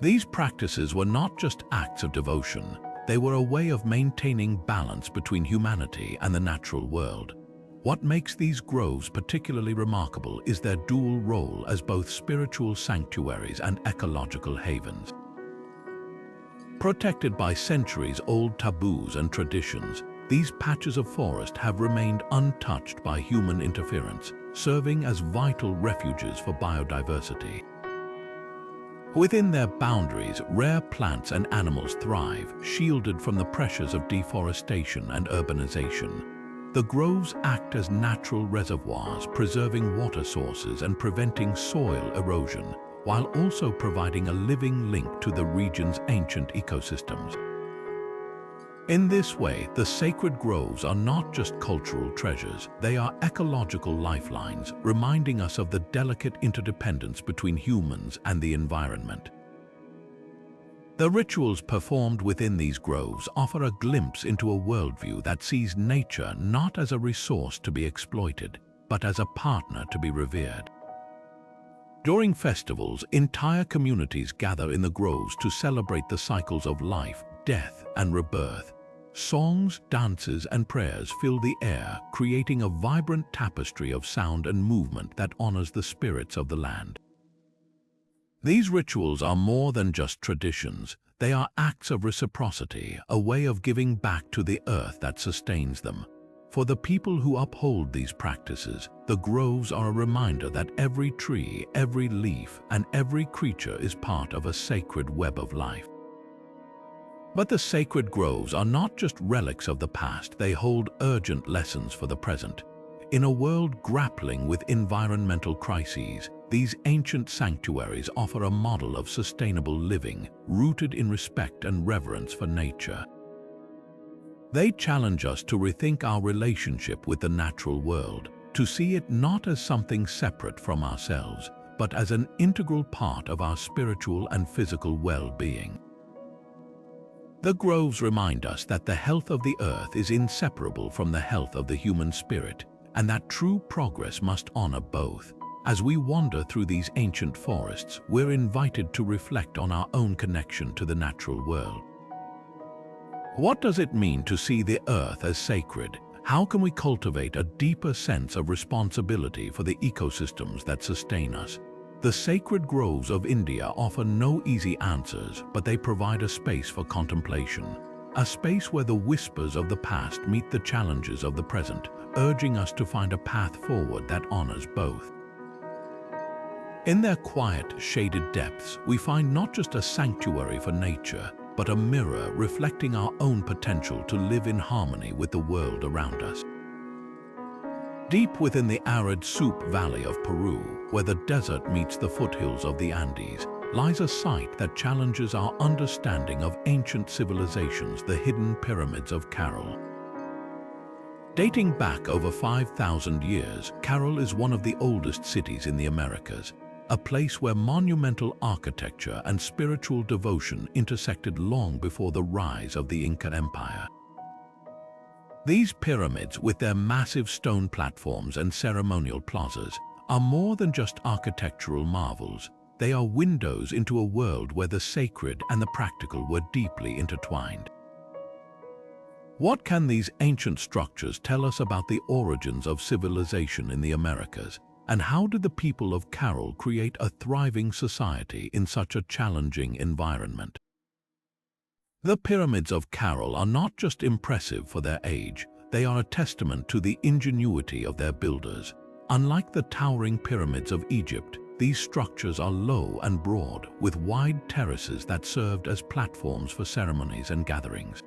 These practices were not just acts of devotion, they were a way of maintaining balance between humanity and the natural world. What makes these groves particularly remarkable is their dual role as both spiritual sanctuaries and ecological havens. Protected by centuries-old taboos and traditions, these patches of forest have remained untouched by human interference, serving as vital refuges for biodiversity. Within their boundaries, rare plants and animals thrive, shielded from the pressures of deforestation and urbanization. The groves act as natural reservoirs, preserving water sources and preventing soil erosion, while also providing a living link to the region's ancient ecosystems. In this way, the sacred groves are not just cultural treasures, they are ecological lifelines, reminding us of the delicate interdependence between humans and the environment. The rituals performed within these groves offer a glimpse into a worldview that sees nature not as a resource to be exploited, but as a partner to be revered. During festivals, entire communities gather in the groves to celebrate the cycles of life, death, and rebirth. Songs, dances, and prayers fill the air, creating a vibrant tapestry of sound and movement that honors the spirits of the land. These rituals are more than just traditions. They are acts of reciprocity, a way of giving back to the earth that sustains them. For the people who uphold these practices, the groves are a reminder that every tree, every leaf, and every creature is part of a sacred web of life. But the sacred groves are not just relics of the past, they hold urgent lessons for the present. In a world grappling with environmental crises, these ancient sanctuaries offer a model of sustainable living, rooted in respect and reverence for nature. They challenge us to rethink our relationship with the natural world, to see it not as something separate from ourselves, but as an integral part of our spiritual and physical well-being. The groves remind us that the health of the earth is inseparable from the health of the human spirit, and that true progress must honor both. As we wander through these ancient forests, we're invited to reflect on our own connection to the natural world. What does it mean to see the earth as sacred? How can we cultivate a deeper sense of responsibility for the ecosystems that sustain us? The sacred groves of India offer no easy answers, but they provide a space for contemplation, a space where the whispers of the past meet the challenges of the present, urging us to find a path forward that honors both. In their quiet, shaded depths, we find not just a sanctuary for nature, but a mirror reflecting our own potential to live in harmony with the world around us. Deep within the arid Supe Valley of Peru, where the desert meets the foothills of the Andes, lies a site that challenges our understanding of ancient civilizations, the hidden pyramids of Caral. Dating back over 5,000 years, Caral is one of the oldest cities in the Americas, a place where monumental architecture and spiritual devotion intersected long before the rise of the Inca Empire. These pyramids, with their massive stone platforms and ceremonial plazas, are more than just architectural marvels. They are windows into a world where the sacred and the practical were deeply intertwined. What can these ancient structures tell us about the origins of civilization in the Americas, and how did the people of Caral create a thriving society in such a challenging environment? The pyramids of Caral are not just impressive for their age, they are a testament to the ingenuity of their builders. Unlike the towering pyramids of Egypt, these structures are low and broad, with wide terraces that served as platforms for ceremonies and gatherings.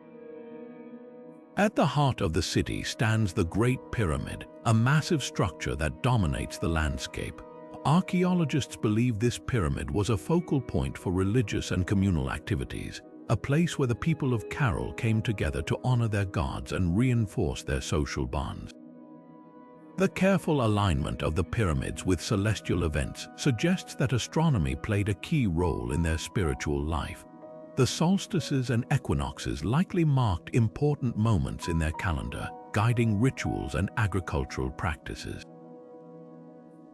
At the heart of the city stands the Great Pyramid, a massive structure that dominates the landscape. Archaeologists believe this pyramid was a focal point for religious and communal activities, a place where the people of Caral came together to honor their gods and reinforce their social bonds. The careful alignment of the pyramids with celestial events suggests that astronomy played a key role in their spiritual life. The solstices and equinoxes likely marked important moments in their calendar, guiding rituals and agricultural practices.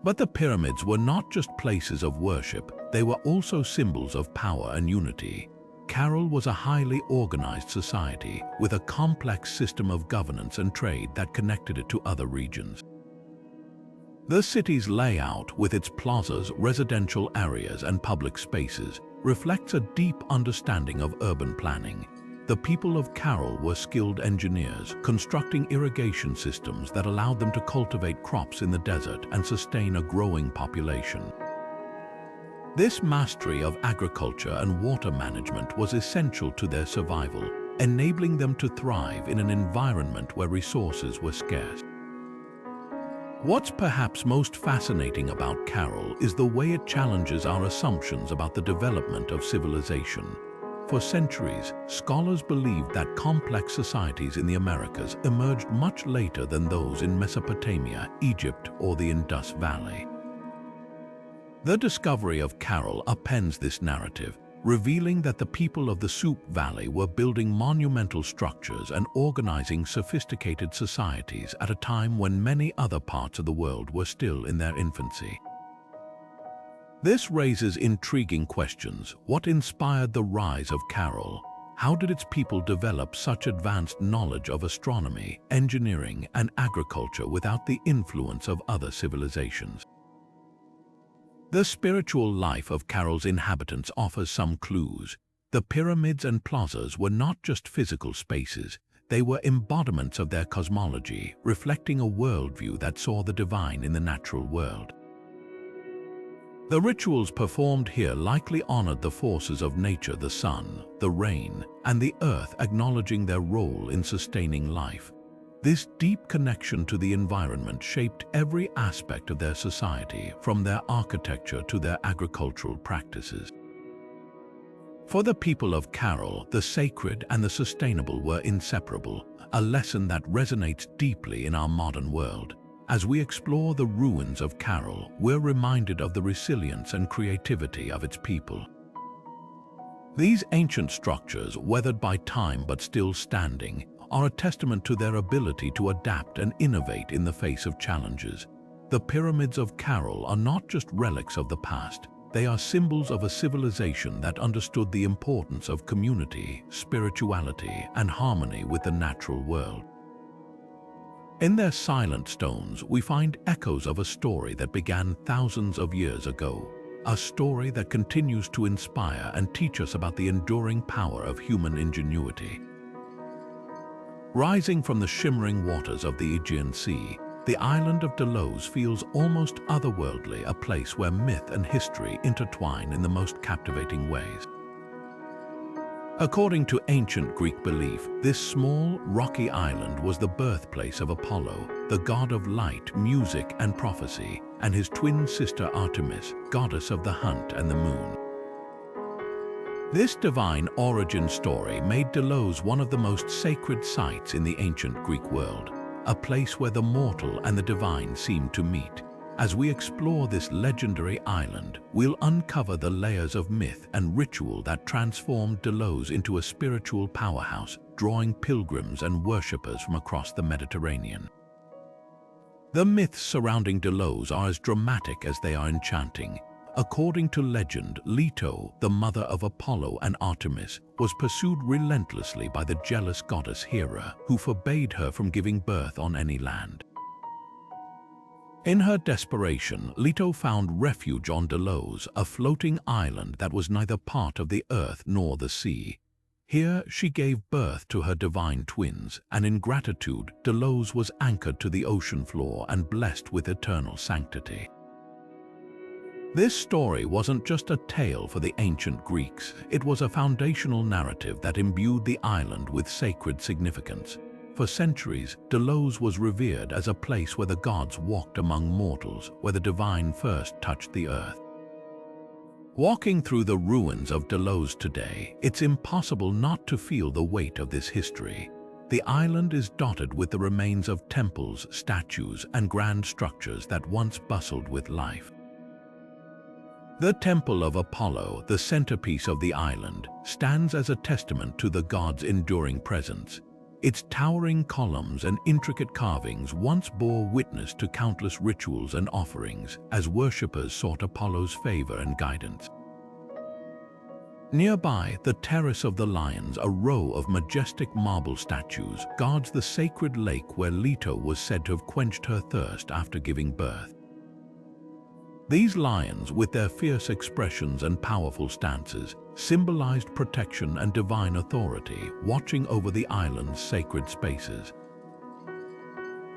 But the pyramids were not just places of worship, they were also symbols of power and unity. Caral was a highly organized society with a complex system of governance and trade that connected it to other regions. The city's layout, with its plazas, residential areas, and public spaces, reflects a deep understanding of urban planning. The people of Caral were skilled engineers, constructing irrigation systems that allowed them to cultivate crops in the desert and sustain a growing population. This mastery of agriculture and water management was essential to their survival, enabling them to thrive in an environment where resources were scarce. What's perhaps most fascinating about Caral is the way it challenges our assumptions about the development of civilization. For centuries, scholars believed that complex societies in the Americas emerged much later than those in Mesopotamia, Egypt, or the Indus Valley. The discovery of Caral upends this narrative, revealing that the people of the Soup Valley were building monumental structures and organizing sophisticated societies at a time when many other parts of the world were still in their infancy. This raises intriguing questions. What inspired the rise of Caral? How did its people develop such advanced knowledge of astronomy, engineering, and agriculture without the influence of other civilizations? The spiritual life of Caral's inhabitants offers some clues. The pyramids and plazas were not just physical spaces, they were embodiments of their cosmology, reflecting a worldview that saw the divine in the natural world. The rituals performed here likely honored the forces of nature, the sun, the rain, and the earth, acknowledging their role in sustaining life. This deep connection to the environment shaped every aspect of their society, from their architecture to their agricultural practices. For the people of Caral, the sacred and the sustainable were inseparable, a lesson that resonates deeply in our modern world. As we explore the ruins of Caral, we're reminded of the resilience and creativity of its people. These ancient structures, weathered by time but still standing, are a testament to their ability to adapt and innovate in the face of challenges. The pyramids of Caral are not just relics of the past, they are symbols of a civilization that understood the importance of community, spirituality, and harmony with the natural world. In their silent stones, we find echoes of a story that began thousands of years ago, a story that continues to inspire and teach us about the enduring power of human ingenuity. Rising from the shimmering waters of the Aegean Sea, the island of Delos feels almost otherworldly, a place where myth and history intertwine in the most captivating ways. According to ancient Greek belief, this small, rocky island was the birthplace of Apollo, the god of light, music, and prophecy, and his twin sister Artemis, goddess of the hunt and the moon. This divine origin story made Delos one of the most sacred sites in the ancient Greek world, a place where the mortal and the divine seem to meet. As we explore this legendary island, we'll uncover the layers of myth and ritual that transformed Delos into a spiritual powerhouse, drawing pilgrims and worshippers from across the Mediterranean. The myths surrounding Delos are as dramatic as they are enchanting. According to legend, Leto, the mother of Apollo and Artemis, was pursued relentlessly by the jealous goddess Hera, who forbade her from giving birth on any land. In her desperation, Leto found refuge on Delos, a floating island that was neither part of the earth nor the sea. Here she gave birth to her divine twins, and in gratitude, Delos was anchored to the ocean floor and blessed with eternal sanctity. This story wasn't just a tale for the ancient Greeks, it was a foundational narrative that imbued the island with sacred significance. For centuries, Delos was revered as a place where the gods walked among mortals, where the divine first touched the earth. Walking through the ruins of Delos today, it's impossible not to feel the weight of this history. The island is dotted with the remains of temples, statues, and grand structures that once bustled with life. The Temple of Apollo, the centerpiece of the island, stands as a testament to the god's enduring presence. Its towering columns and intricate carvings once bore witness to countless rituals and offerings as worshippers sought Apollo's favor and guidance. Nearby, the Terrace of the Lions, a row of majestic marble statues, guards the sacred lake where Leto was said to have quenched her thirst after giving birth. These lions, with their fierce expressions and powerful stances, symbolized protection and divine authority, watching over the island's sacred spaces.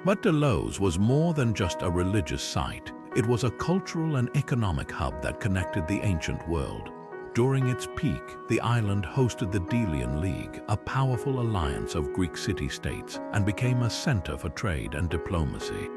But Delos was more than just a religious site. It was a cultural and economic hub that connected the ancient world. During its peak, the island hosted the Delian League, a powerful alliance of Greek city-states, and became a center for trade and diplomacy.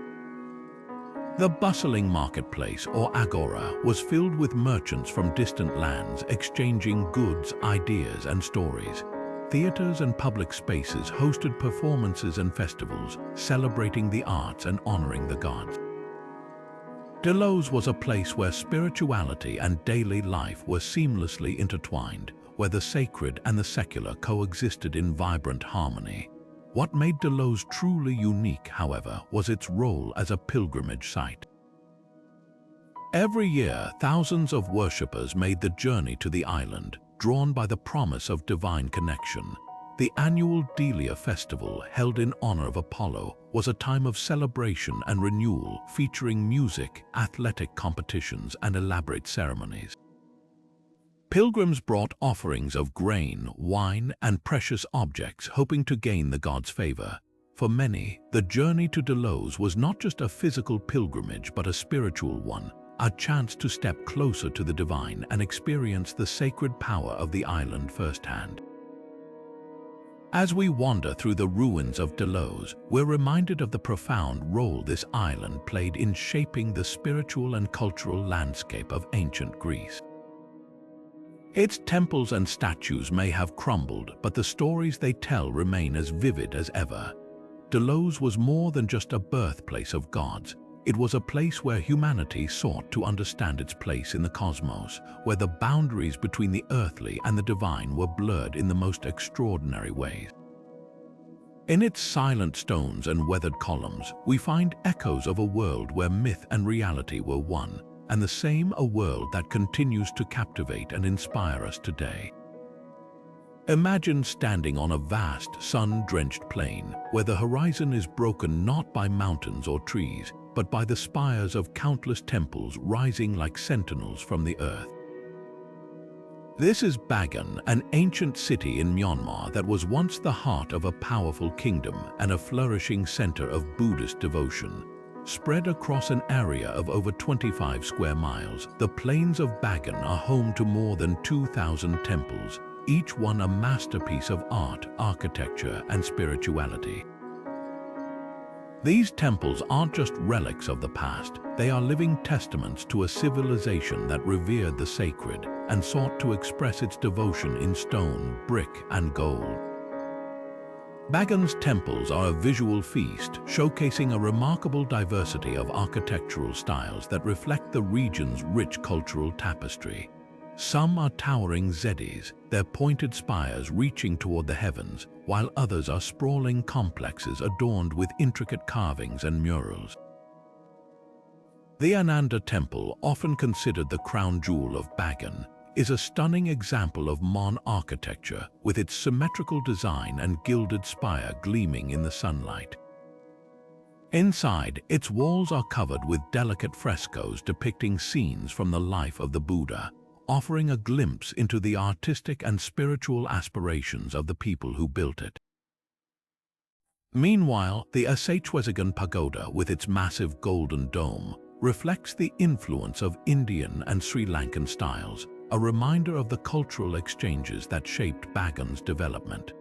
The bustling marketplace, or agora, was filled with merchants from distant lands exchanging goods, ideas, and stories. Theaters and public spaces hosted performances and festivals, celebrating the arts and honoring the gods. Delos was a place where spirituality and daily life were seamlessly intertwined, where the sacred and the secular coexisted in vibrant harmony. What made Delos truly unique, however, was its role as a pilgrimage site. Every year, thousands of worshippers made the journey to the island, drawn by the promise of divine connection. The annual Delia festival, held in honor of Apollo, was a time of celebration and renewal, featuring music, athletic competitions, and elaborate ceremonies. Pilgrims brought offerings of grain, wine, and precious objects, hoping to gain the god's favor. For many, the journey to Delos was not just a physical pilgrimage but a spiritual one, a chance to step closer to the divine and experience the sacred power of the island firsthand. As we wander through the ruins of Delos, we're reminded of the profound role this island played in shaping the spiritual and cultural landscape of ancient Greece. Its temples and statues may have crumbled, but the stories they tell remain as vivid as ever. Delos was more than just a birthplace of gods. It was a place where humanity sought to understand its place in the cosmos, where the boundaries between the earthly and the divine were blurred in the most extraordinary ways. In its silent stones and weathered columns, we find echoes of a world where myth and reality were one, and the same a world that continues to captivate and inspire us today. Imagine standing on a vast, sun-drenched plain, where the horizon is broken not by mountains or trees, but by the spires of countless temples rising like sentinels from the earth. This is Bagan, an ancient city in Myanmar that was once the heart of a powerful kingdom and a flourishing center of Buddhist devotion. Spread across an area of over 25 square miles, the plains of Bagan are home to more than 2,000 temples, each one a masterpiece of art, architecture, and spirituality. These temples aren't just relics of the past, they are living testaments to a civilization that revered the sacred and sought to express its devotion in stone, brick, and gold. Bagan's temples are a visual feast, showcasing a remarkable diversity of architectural styles that reflect the region's rich cultural tapestry. Some are towering zedis, their pointed spires reaching toward the heavens, while others are sprawling complexes adorned with intricate carvings and murals. The Ananda Temple, often considered the crown jewel of Bagan, is a stunning example of Mon architecture with its symmetrical design and gilded spire gleaming in the sunlight. Inside, its walls are covered with delicate frescoes depicting scenes from the life of the Buddha, offering a glimpse into the artistic and spiritual aspirations of the people who built it. Meanwhile, the Asachwesagan Pagoda, with its massive golden dome, reflects the influence of Indian and Sri Lankan styles, a reminder of the cultural exchanges that shaped Bagan's development.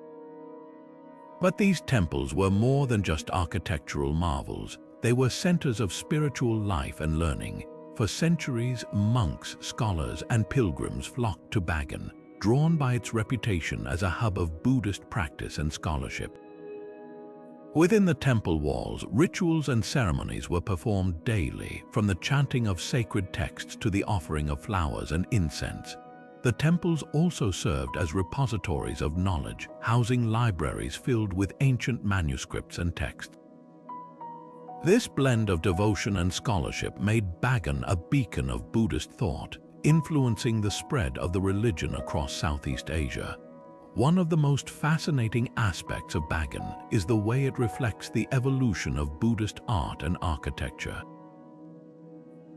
But these temples were more than just architectural marvels. They were centers of spiritual life and learning. For centuries, monks, scholars, and pilgrims flocked to Bagan, drawn by its reputation as a hub of Buddhist practice and scholarship. Within the temple walls, rituals and ceremonies were performed daily, from the chanting of sacred texts to the offering of flowers and incense. The temples also served as repositories of knowledge, housing libraries filled with ancient manuscripts and texts. This blend of devotion and scholarship made Bagan a beacon of Buddhist thought, influencing the spread of the religion across Southeast Asia. One of the most fascinating aspects of Bagan is the way it reflects the evolution of Buddhist art and architecture.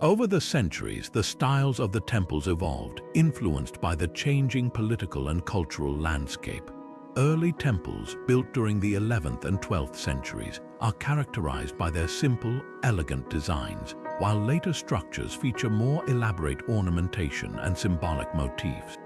Over the centuries, the styles of the temples evolved, influenced by the changing political and cultural landscape. Early temples, built during the 11th and 12th centuries, are characterized by their simple, elegant designs, while later structures feature more elaborate ornamentation and symbolic motifs.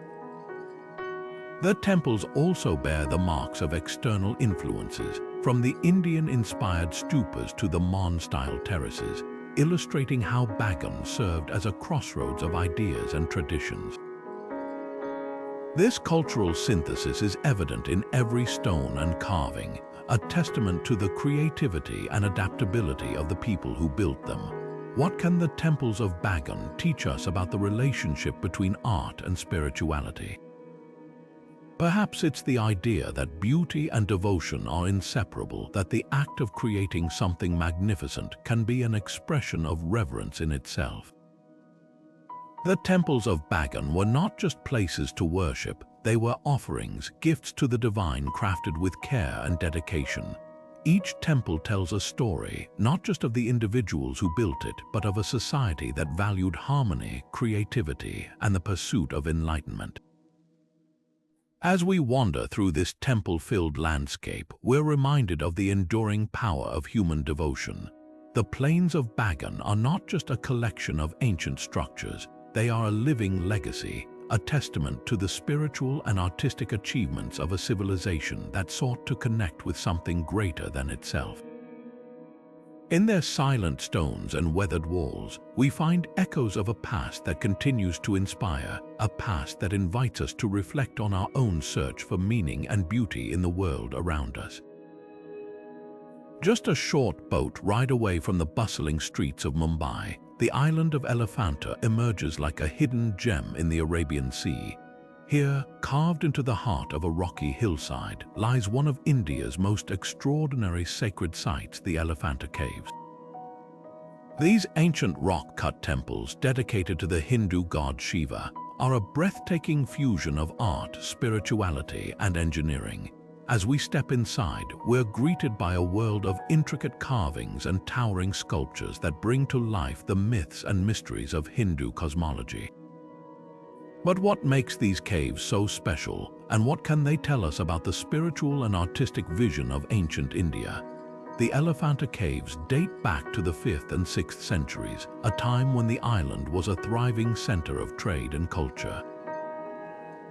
The temples also bear the marks of external influences, from the Indian-inspired stupas to the Mon-style terraces, illustrating how Bagan served as a crossroads of ideas and traditions. This cultural synthesis is evident in every stone and carving, a testament to the creativity and adaptability of the people who built them. What can the temples of Bagan teach us about the relationship between art and spirituality? Perhaps it's the idea that beauty and devotion are inseparable, that the act of creating something magnificent can be an expression of reverence in itself. The temples of Bagan were not just places to worship, they were offerings, gifts to the divine crafted with care and dedication. Each temple tells a story, not just of the individuals who built it, but of a society that valued harmony, creativity, and the pursuit of enlightenment. As we wander through this temple-filled landscape, we're reminded of the enduring power of human devotion. The plains of Bagan are not just a collection of ancient structures, they are a living legacy, a testament to the spiritual and artistic achievements of a civilization that sought to connect with something greater than itself. In their silent stones and weathered walls, we find echoes of a past that continues to inspire, a past that invites us to reflect on our own search for meaning and beauty in the world around us. Just a short boat ride away from the bustling streets of Mumbai, the island of Elephanta emerges like a hidden gem in the Arabian Sea. Here, carved into the heart of a rocky hillside, lies one of India's most extraordinary sacred sites, the Elephanta Caves. These ancient rock-cut temples, dedicated to the Hindu god Shiva, are a breathtaking fusion of art, spirituality, and engineering. As we step inside, we're greeted by a world of intricate carvings and towering sculptures that bring to life the myths and mysteries of Hindu cosmology. But what makes these caves so special, and what can they tell us about the spiritual and artistic vision of ancient India? The Elephanta Caves date back to the 5th and 6th centuries, a time when the island was a thriving center of trade and culture.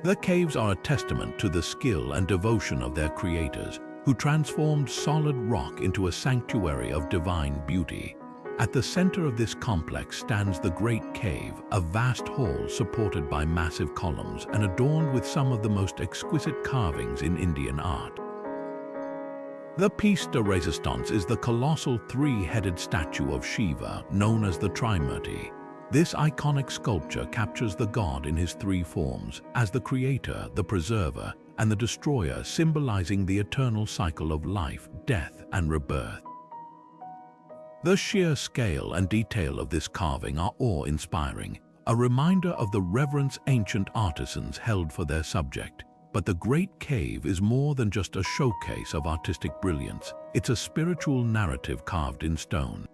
The caves are a testament to the skill and devotion of their creators, who transformed solid rock into a sanctuary of divine beauty. At the center of this complex stands the Great Cave, a vast hall supported by massive columns and adorned with some of the most exquisite carvings in Indian art. The piece de resistance is the colossal three-headed statue of Shiva, known as the Trimurti. This iconic sculpture captures the god in his three forms, as the creator, the preserver, and the destroyer, symbolizing the eternal cycle of life, death, and rebirth. The sheer scale and detail of this carving are awe-inspiring, a reminder of the reverence ancient artisans held for their subject. But the Great Cave is more than just a showcase of artistic brilliance. It's a spiritual narrative carved in stone.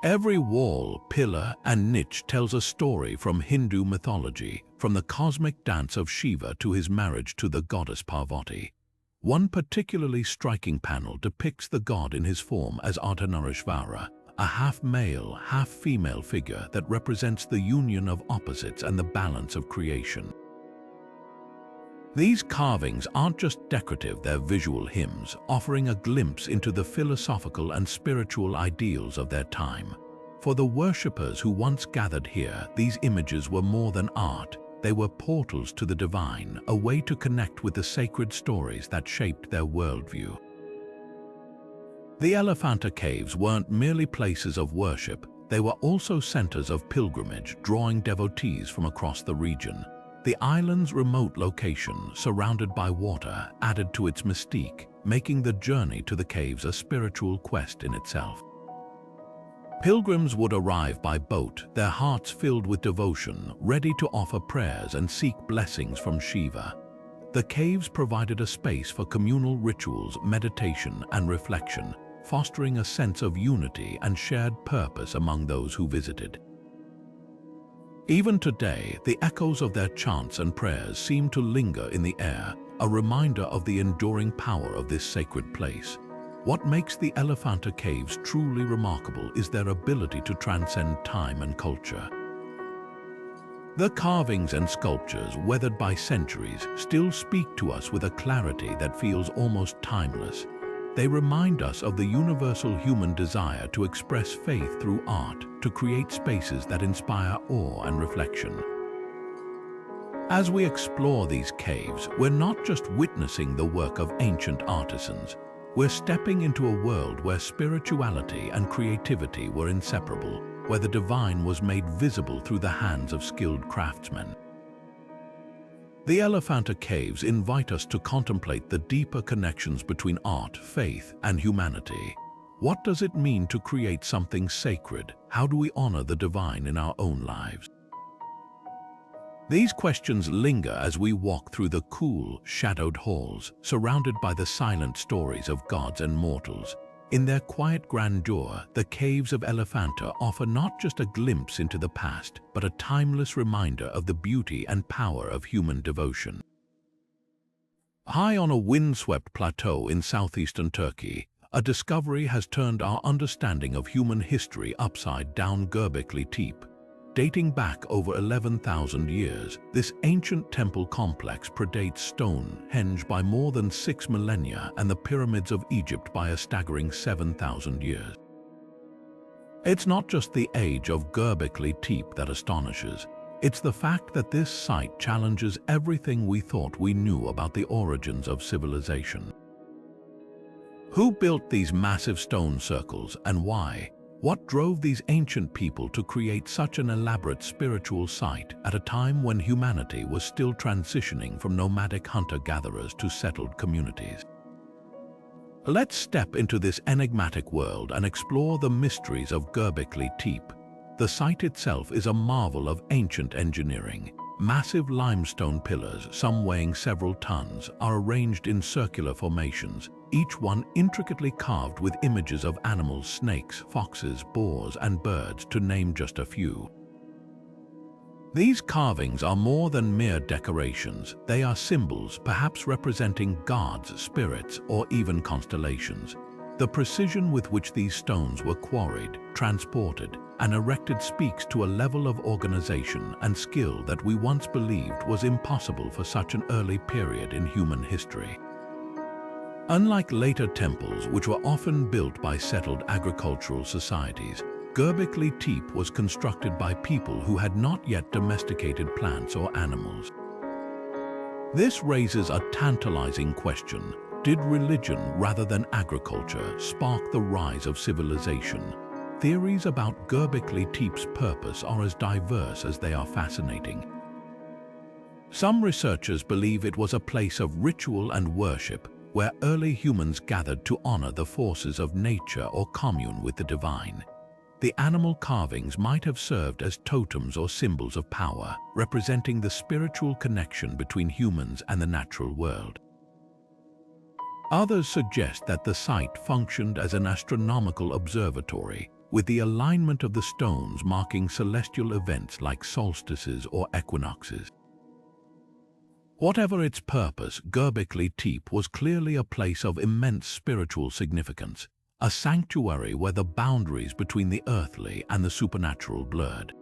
Every wall, pillar, and niche tells a story from Hindu mythology, from the cosmic dance of Shiva to his marriage to the goddess Parvati. One particularly striking panel depicts the god in his form as Ardhanarishvara, a half-male, half-female figure that represents the union of opposites and the balance of creation. These carvings aren't just decorative, they're visual hymns, offering a glimpse into the philosophical and spiritual ideals of their time. For the worshippers who once gathered here, these images were more than art. They were portals to the divine, a way to connect with the sacred stories that shaped their worldview. The Elephanta caves weren't merely places of worship, they were also centers of pilgrimage, drawing devotees from across the region. The island's remote location, surrounded by water, added to its mystique, making the journey to the caves a spiritual quest in itself. Pilgrims would arrive by boat, their hearts filled with devotion, ready to offer prayers and seek blessings from Shiva. The caves provided a space for communal rituals, meditation, and reflection, fostering a sense of unity and shared purpose among those who visited. Even today, the echoes of their chants and prayers seem to linger in the air, a reminder of the enduring power of this sacred place. What makes the Elephanta caves truly remarkable is their ability to transcend time and culture. The carvings and sculptures, weathered by centuries, still speak to us with a clarity that feels almost timeless. They remind us of the universal human desire to express faith through art, to create spaces that inspire awe and reflection. As we explore these caves, we're not just witnessing the work of ancient artisans. We're stepping into a world where spirituality and creativity were inseparable, where the divine was made visible through the hands of skilled craftsmen. The Elephanta caves invite us to contemplate the deeper connections between art, faith, and humanity. What does it mean to create something sacred? How do we honor the divine in our own lives? These questions linger as we walk through the cool, shadowed halls, surrounded by the silent stories of gods and mortals. In their quiet grandeur, the caves of Elephanta offer not just a glimpse into the past, but a timeless reminder of the beauty and power of human devotion. High on a windswept plateau in southeastern Turkey, a discovery has turned our understanding of human history upside down. Gobekli Tepe. Dating back over 11,000 years, this ancient temple complex predates Stonehenge by more than 6 millennia and the pyramids of Egypt by a staggering 7,000 years. It's not just the age of Gobekli Tepe that astonishes. It's the fact that this site challenges everything we thought we knew about the origins of civilization. Who built these massive stone circles and why? What drove these ancient people to create such an elaborate spiritual site at a time when humanity was still transitioning from nomadic hunter-gatherers to settled communities? Let's step into this enigmatic world and explore the mysteries of Gobekli Tepe. The site itself is a marvel of ancient engineering. Massive limestone pillars, some weighing several tons, are arranged in circular formations, each one intricately carved with images of animals, snakes, foxes, boars, and birds, to name just a few. These carvings are more than mere decorations. They are symbols, perhaps representing gods, spirits, or even constellations. The precision with which these stones were quarried, transported, and erected speaks to a level of organization and skill that we once believed was impossible for such an early period in human history. Unlike later temples, which were often built by settled agricultural societies, Gobekli Tepe was constructed by people who had not yet domesticated plants or animals. This raises a tantalizing question. Did religion rather than agriculture spark the rise of civilization? Theories about Gobekli Tepe's purpose are as diverse as they are fascinating. Some researchers believe it was a place of ritual and worship where early humans gathered to honor the forces of nature or commune with the divine. The animal carvings might have served as totems or symbols of power, representing the spiritual connection between humans and the natural world. Others suggest that the site functioned as an astronomical observatory, with the alignment of the stones marking celestial events like solstices or equinoxes. Whatever its purpose, Gobekli Tepe was clearly a place of immense spiritual significance, a sanctuary where the boundaries between the earthly and the supernatural blurred.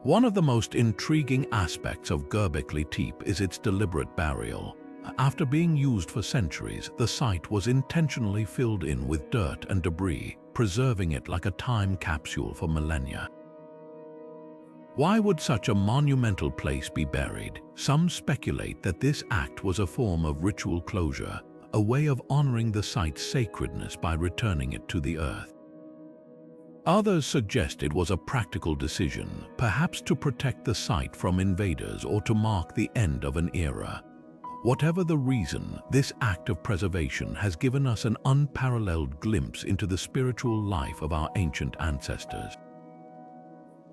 One of the most intriguing aspects of Gobekli Tepe is its deliberate burial. After being used for centuries, the site was intentionally filled in with dirt and debris, preserving it like a time capsule for millennia. Why would such a monumental place be buried? Some speculate that this act was a form of ritual closure, a way of honoring the site's sacredness by returning it to the earth. Others suggest it was a practical decision, perhaps to protect the site from invaders or to mark the end of an era. Whatever the reason, this act of preservation has given us an unparalleled glimpse into the spiritual life of our ancient ancestors.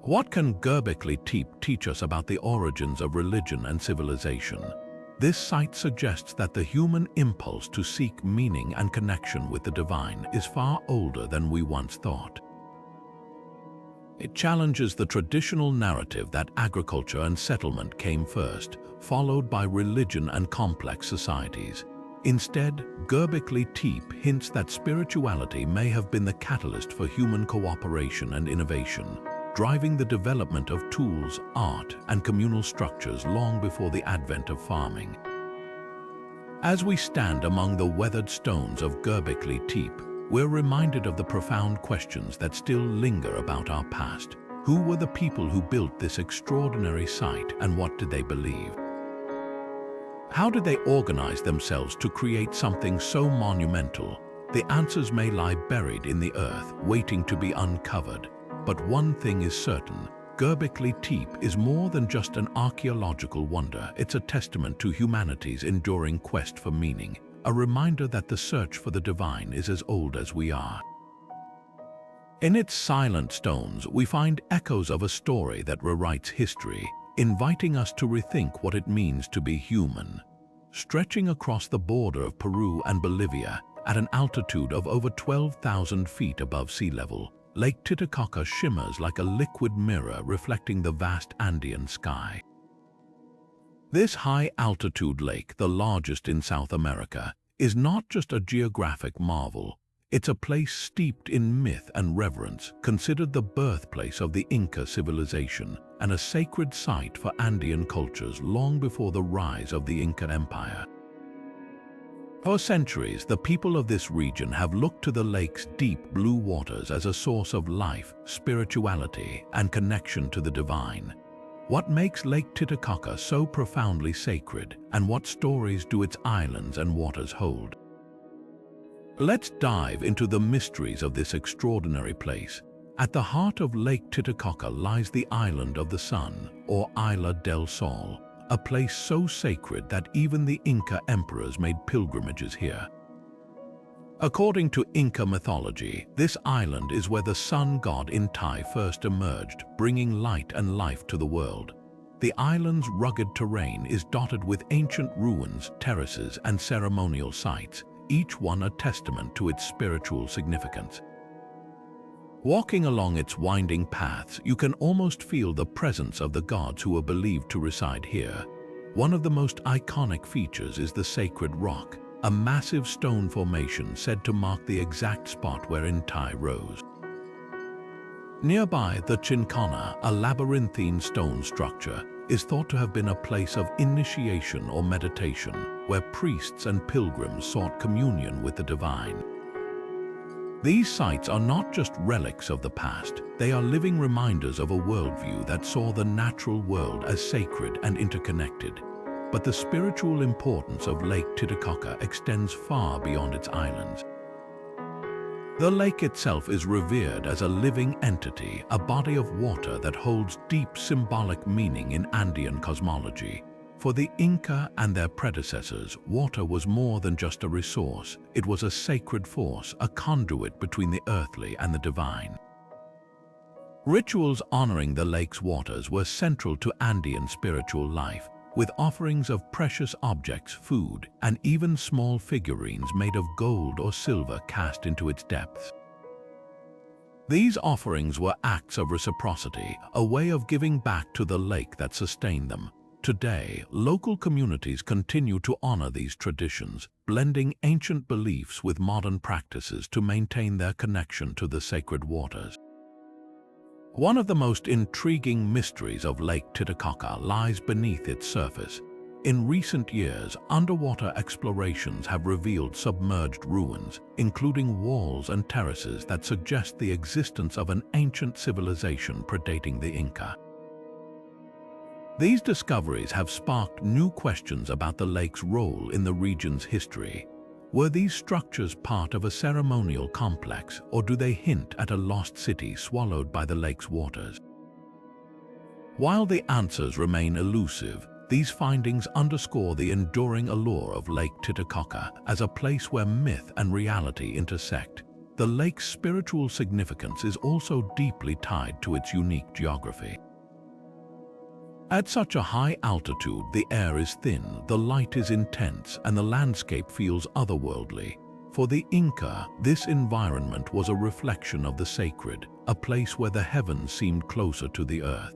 What can Gobekli Tepe teach us about the origins of religion and civilization? This site suggests that the human impulse to seek meaning and connection with the divine is far older than we once thought. It challenges the traditional narrative that agriculture and settlement came first, followed by religion and complex societies. Instead, Gobekli Tepe hints that spirituality may have been the catalyst for human cooperation and innovation, driving the development of tools, art, and communal structures long before the advent of farming. As we stand among the weathered stones of Gobekli Tepe, we're reminded of the profound questions that still linger about our past. Who were the people who built this extraordinary site, and what did they believe? How did they organize themselves to create something so monumental? The answers may lie buried in the earth, waiting to be uncovered. But one thing is certain, Gobekli Tepe is more than just an archaeological wonder. It's a testament to humanity's enduring quest for meaning, a reminder that the search for the divine is as old as we are. In its silent stones, we find echoes of a story that rewrites history, inviting us to rethink what it means to be human. Stretching across the border of Peru and Bolivia, at an altitude of over 12,000 feet above sea level, Lake Titicaca shimmers like a liquid mirror reflecting the vast Andean sky. This high-altitude lake, the largest in South America, is not just a geographic marvel. It's a place steeped in myth and reverence, considered the birthplace of the Inca civilization and a sacred site for Andean cultures long before the rise of the Inca Empire. For centuries, the people of this region have looked to the lake's deep blue waters as a source of life, spirituality, and connection to the divine. What makes Lake Titicaca so profoundly sacred, and what stories do its islands and waters hold? Let's dive into the mysteries of this extraordinary place. At the heart of Lake Titicaca lies the Island of the Sun, or Isla del Sol, a place so sacred that even the Inca emperors made pilgrimages here. According to Inca mythology, this island is where the sun god Inti first emerged, bringing light and life to the world. The island's rugged terrain is dotted with ancient ruins, terraces, and ceremonial sites, each one a testament to its spiritual significance. Walking along its winding paths, you can almost feel the presence of the gods who are believed to reside here. One of the most iconic features is the Sacred Rock, a massive stone formation said to mark the exact spot where Inti rose. Nearby, the Chincana, a labyrinthine stone structure, is thought to have been a place of initiation or meditation, where priests and pilgrims sought communion with the divine. These sites are not just relics of the past, they are living reminders of a worldview that saw the natural world as sacred and interconnected. but the spiritual importance of Lake Titicaca extends far beyond its islands. The lake itself is revered as a living entity, a body of water that holds deep symbolic meaning in Andean cosmology. For the Inca and their predecessors, water was more than just a resource. It was a sacred force, a conduit between the earthly and the divine. Rituals honoring the lake's waters were central to Andean spiritual life, with offerings of precious objects, food, and even small figurines made of gold or silver cast into its depths. These offerings were acts of reciprocity, a way of giving back to the lake that sustained them. Today, local communities continue to honor these traditions, blending ancient beliefs with modern practices to maintain their connection to the sacred waters. One of the most intriguing mysteries of Lake Titicaca lies beneath its surface. In recent years, underwater explorations have revealed submerged ruins, including walls and terraces that suggest the existence of an ancient civilization predating the Inca. These discoveries have sparked new questions about the lake's role in the region's history. Were these structures part of a ceremonial complex, or do they hint at a lost city swallowed by the lake's waters? While the answers remain elusive, these findings underscore the enduring allure of Lake Titicaca as a place where myth and reality intersect. The lake's spiritual significance is also deeply tied to its unique geography. At such a high altitude, the air is thin, the light is intense, and the landscape feels otherworldly. For the Inca, this environment was a reflection of the sacred, a place where the heavens seemed closer to the earth.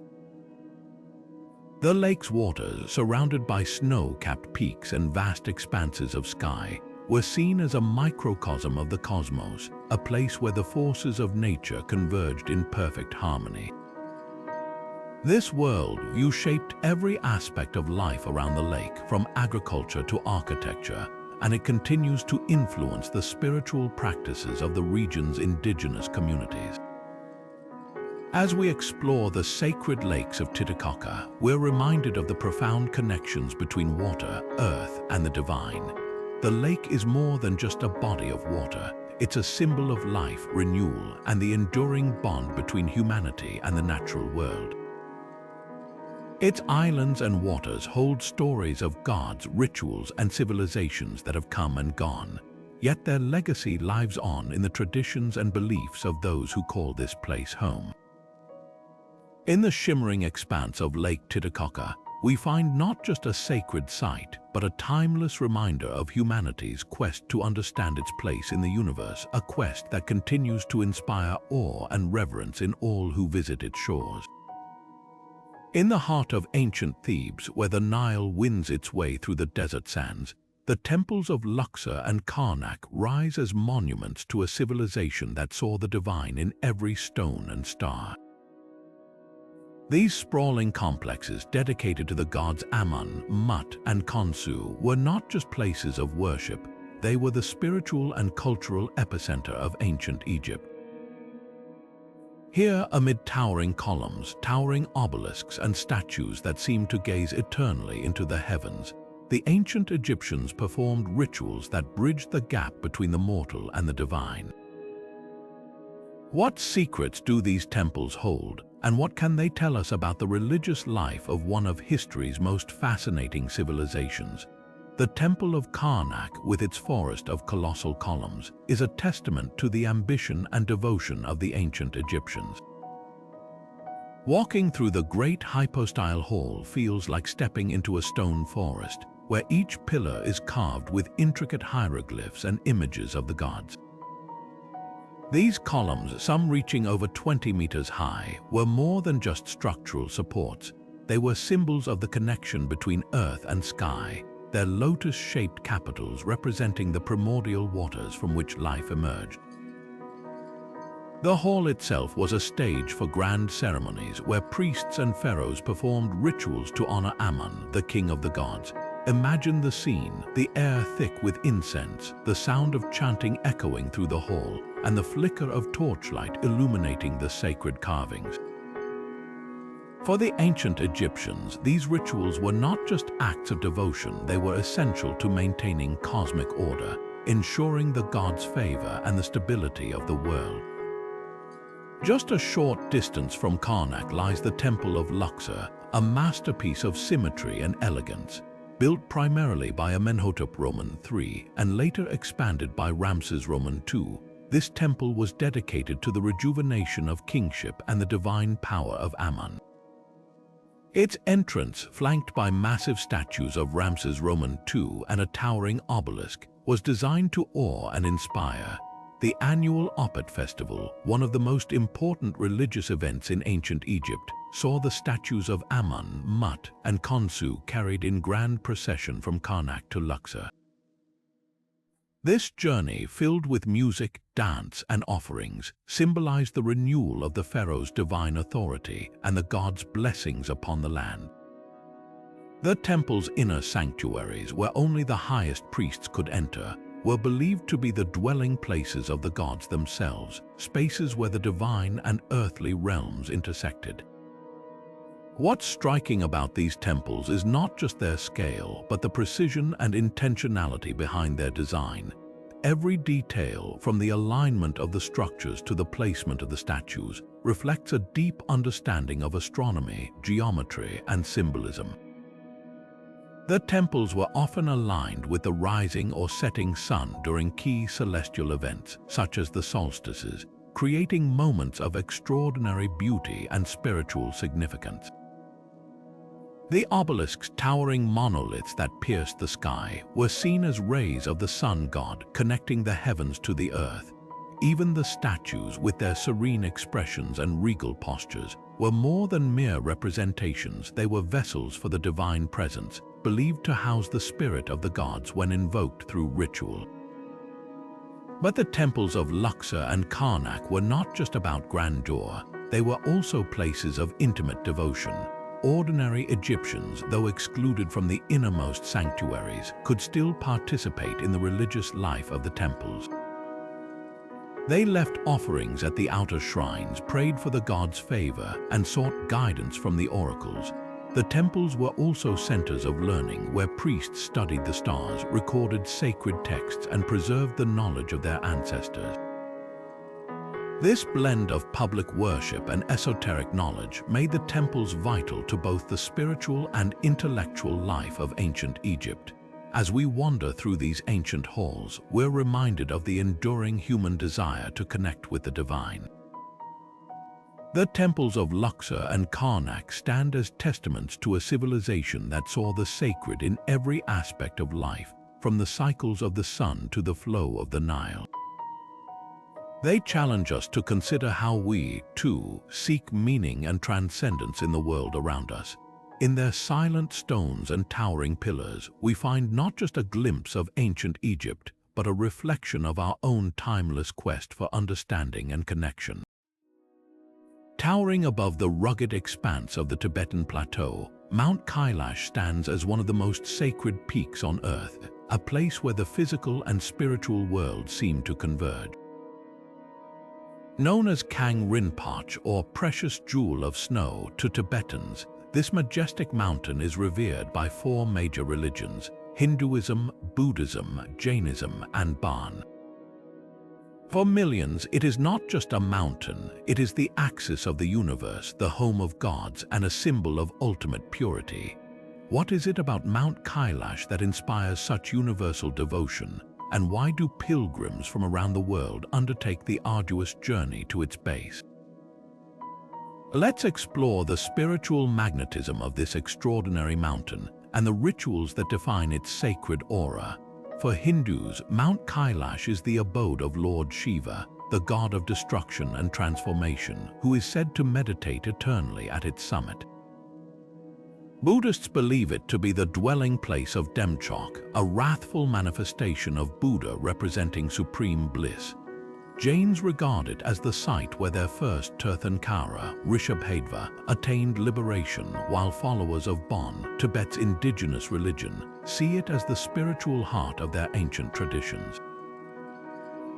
The lake's waters, surrounded by snow-capped peaks and vast expanses of sky, were seen as a microcosm of the cosmos, a place where the forces of nature converged in perfect harmony. This worldview shaped every aspect of life around the lake, from agriculture to architecture, and it continues to influence the spiritual practices of the region's indigenous communities. As we explore the sacred lakes of Titicaca, we're reminded of the profound connections between water, earth, and the divine. The lake is more than just a body of water. It's a symbol of life, renewal, and the enduring bond between humanity and the natural world. Its islands and waters hold stories of gods, rituals, and civilizations that have come and gone. Yet their legacy lives on in the traditions and beliefs of those who call this place home. In the shimmering expanse of Lake Titicaca, we find not just a sacred site, but a timeless reminder of humanity's quest to understand its place in the universe, a quest that continues to inspire awe and reverence in all who visit its shores. In the heart of ancient Thebes, where the Nile winds its way through the desert sands, the temples of Luxor and Karnak rise as monuments to a civilization that saw the divine in every stone and star. These sprawling complexes dedicated to the gods Amun, Mut, and Khonsu were not just places of worship, they were the spiritual and cultural epicenter of ancient Egypt. Here, amid towering columns, towering obelisks, and statues that seemed to gaze eternally into the heavens, the ancient Egyptians performed rituals that bridged the gap between the mortal and the divine. What secrets do these temples hold, and what can they tell us about the religious life of one of history's most fascinating civilizations? The Temple of Karnak, with its forest of colossal columns, is a testament to the ambition and devotion of the ancient Egyptians. Walking through the great hypostyle hall feels like stepping into a stone forest, where each pillar is carved with intricate hieroglyphs and images of the gods. These columns, some reaching over 20 meters high, were more than just structural supports. They were symbols of the connection between earth and sky, their lotus-shaped capitals representing the primordial waters from which life emerged. The hall itself was a stage for grand ceremonies where priests and pharaohs performed rituals to honor Amun, the king of the gods. Imagine the scene, the air thick with incense, the sound of chanting echoing through the hall, and the flicker of torchlight illuminating the sacred carvings. For the ancient Egyptians, these rituals were not just acts of devotion, they were essential to maintaining cosmic order, ensuring the gods' favor and the stability of the world. Just a short distance from Karnak lies the Temple of Luxor, a masterpiece of symmetry and elegance. Built primarily by Amenhotep III and later expanded by Ramses II, this temple was dedicated to the rejuvenation of kingship and the divine power of Amun. Its entrance, flanked by massive statues of Ramses II and a towering obelisk, was designed to awe and inspire. The annual Opet Festival, one of the most important religious events in ancient Egypt, saw the statues of Amun, Mut, and Khonsu carried in grand procession from Karnak to Luxor. This journey, filled with music, dance, and offerings, symbolized the renewal of the pharaoh's divine authority and the gods' blessings upon the land. The temple's inner sanctuaries, where only the highest priests could enter, were believed to be the dwelling places of the gods themselves, spaces where the divine and earthly realms intersected. What's striking about these temples is not just their scale, but the precision and intentionality behind their design. Every detail, from the alignment of the structures to the placement of the statues, reflects a deep understanding of astronomy, geometry, and symbolism. The temples were often aligned with the rising or setting sun during key celestial events, such as the solstices, creating moments of extraordinary beauty and spiritual significance. The obelisks, towering monoliths that pierced the sky, were seen as rays of the sun god connecting the heavens to the earth. Even the statues, with their serene expressions and regal postures, were more than mere representations. They were vessels for the divine presence, believed to house the spirit of the gods when invoked through ritual. But the temples of Luxor and Karnak were not just about grandeur, they were also places of intimate devotion. Ordinary Egyptians, though excluded from the innermost sanctuaries, could still participate in the religious life of the temples. They left offerings at the outer shrines, prayed for the gods' favor, and sought guidance from the oracles. The temples were also centers of learning, where priests studied the stars, recorded sacred texts, and preserved the knowledge of their ancestors. This blend of public worship and esoteric knowledge made the temples vital to both the spiritual and intellectual life of ancient Egypt. As we wander through these ancient halls, we're reminded of the enduring human desire to connect with the divine. The temples of Luxor and Karnak stand as testaments to a civilization that saw the sacred in every aspect of life, from the cycles of the sun to the flow of the Nile. They challenge us to consider how we, too, seek meaning and transcendence in the world around us. In their silent stones and towering pillars, we find not just a glimpse of ancient Egypt, but a reflection of our own timeless quest for understanding and connection. Towering above the rugged expanse of the Tibetan plateau, Mount Kailash stands as one of the most sacred peaks on Earth, a place where the physical and spiritual worlds seem to converge. Known as Kang Rinpoche, or precious jewel of snow to Tibetans, this majestic mountain is revered by four major religions: Hinduism, Buddhism, Jainism, and Baan. For millions, it is not just a mountain, it is the axis of the universe, the home of gods, and a symbol of ultimate purity. What is it about Mount Kailash that inspires such universal devotion, and why do pilgrims from around the world undertake the arduous journey to its base? Let's explore the spiritual magnetism of this extraordinary mountain and the rituals that define its sacred aura. For Hindus, Mount Kailash is the abode of Lord Shiva, the god of destruction and transformation, who is said to meditate eternally at its summit. Buddhists believe it to be the dwelling place of Demchok, a wrathful manifestation of Buddha representing supreme bliss. Jains regard it as the site where their first Tirthankara, Rishabhadeva, attained liberation, while followers of Bon, Tibet's indigenous religion, see it as the spiritual heart of their ancient traditions.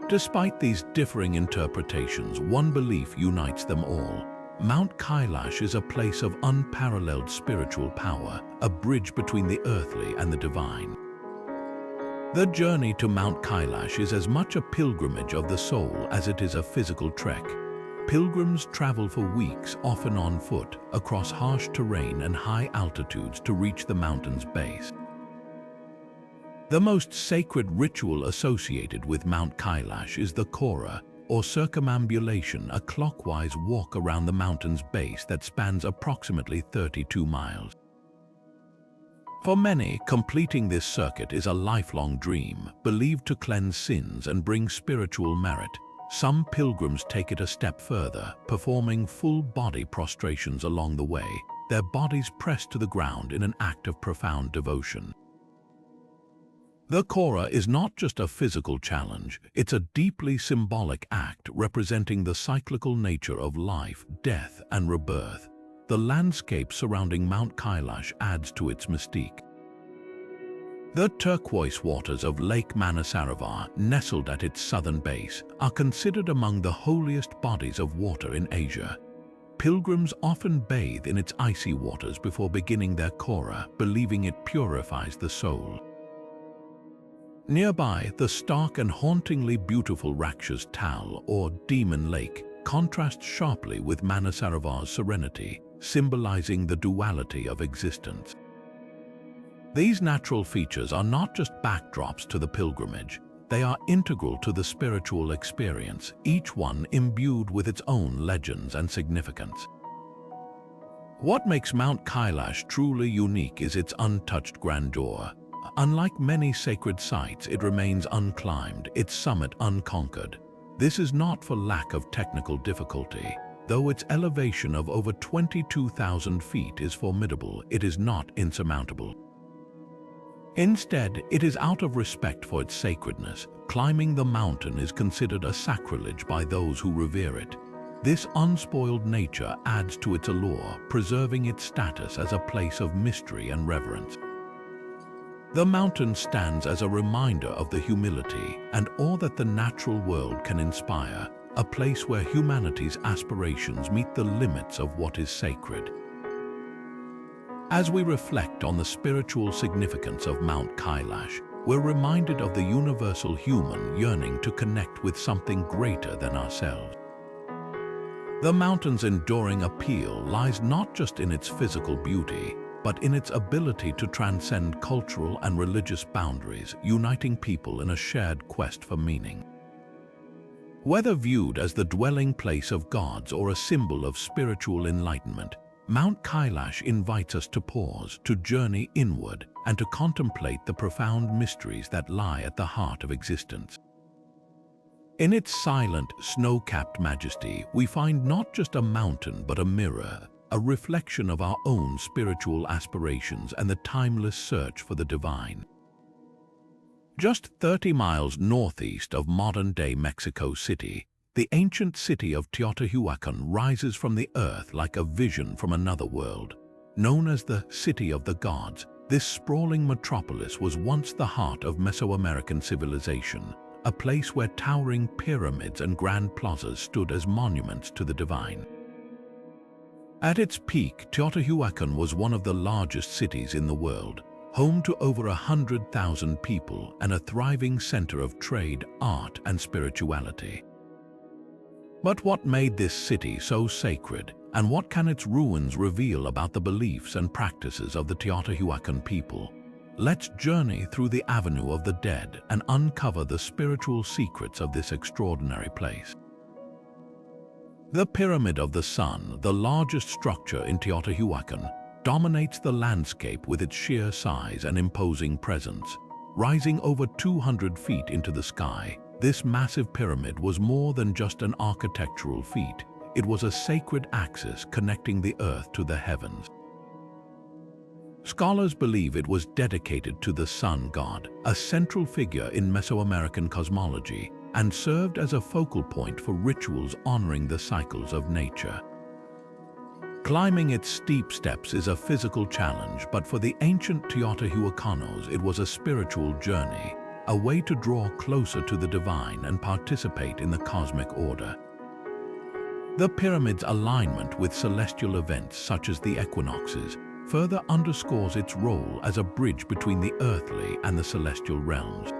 Despite these differing interpretations, one belief unites them all. Mount Kailash is a place of unparalleled spiritual power, a bridge between the earthly and the divine. The journey to Mount Kailash is as much a pilgrimage of the soul as it is a physical trek. Pilgrims travel for weeks, often on foot, across harsh terrain and high altitudes to reach the mountain's base. The most sacred ritual associated with Mount Kailash is the Kora, or circumambulation, a clockwise walk around the mountain's base that spans approximately 32 miles. For many, completing this circuit is a lifelong dream, believed to cleanse sins and bring spiritual merit. Some pilgrims take it a step further, performing full-body prostrations along the way, their bodies pressed to the ground in an act of profound devotion. The Kora is not just a physical challenge, it's a deeply symbolic act representing the cyclical nature of life, death, and rebirth. The landscape surrounding Mount Kailash adds to its mystique. The turquoise waters of Lake Manasaravar, nestled at its southern base, are considered among the holiest bodies of water in Asia. Pilgrims often bathe in its icy waters before beginning their Kora, believing it purifies the soul. Nearby, the stark and hauntingly beautiful Rakshas Tal, or Demon Lake, contrasts sharply with Manasaravar's serenity, symbolizing the duality of existence. These natural features are not just backdrops to the pilgrimage, they are integral to the spiritual experience, each one imbued with its own legends and significance. What makes Mount Kailash truly unique is its untouched grandeur. Unlike many sacred sites, it remains unclimbed, its summit unconquered. This is not for lack of technical difficulty. Though its elevation of over 22,000 feet is formidable, it is not insurmountable. Instead, it is out of respect for its sacredness. Climbing the mountain is considered a sacrilege by those who revere it. This unspoiled nature adds to its allure, preserving its status as a place of mystery and reverence. The mountain stands as a reminder of the humility and awe that the natural world can inspire, a place where humanity's aspirations meet the limits of what is sacred. As we reflect on the spiritual significance of Mount Kailash, we're reminded of the universal human yearning to connect with something greater than ourselves. The mountain's enduring appeal lies not just in its physical beauty, but in its ability to transcend cultural and religious boundaries, uniting people in a shared quest for meaning. Whether viewed as the dwelling place of gods or a symbol of spiritual enlightenment, Mount Kailash invites us to pause, to journey inward, and to contemplate the profound mysteries that lie at the heart of existence. In its silent, snow-capped majesty, we find not just a mountain but a mirror, a reflection of our own spiritual aspirations and the timeless search for the divine. Just 30 miles northeast of modern-day Mexico City, the ancient city of Teotihuacan rises from the earth like a vision from another world. Known as the City of the Gods, this sprawling metropolis was once the heart of Mesoamerican civilization, a place where towering pyramids and grand plazas stood as monuments to the divine. At its peak, Teotihuacan was one of the largest cities in the world, home to over 100,000 people and a thriving center of trade, art, and spirituality. But what made this city so sacred, and what can its ruins reveal about the beliefs and practices of the Teotihuacan people? Let's journey through the Avenue of the Dead and uncover the spiritual secrets of this extraordinary place. The Pyramid of the Sun, the largest structure in Teotihuacan, dominates the landscape with its sheer size and imposing presence. Rising over 200 feet into the sky, this massive pyramid was more than just an architectural feat. It was a sacred axis connecting the earth to the heavens. Scholars believe it was dedicated to the sun god, a central figure in Mesoamerican cosmology, and served as a focal point for rituals honoring the cycles of nature. Climbing its steep steps is a physical challenge, but for the ancient Teotihuacanos it was a spiritual journey, a way to draw closer to the divine and participate in the cosmic order. The pyramid's alignment with celestial events such as the equinoxes further underscores its role as a bridge between the earthly and the celestial realms.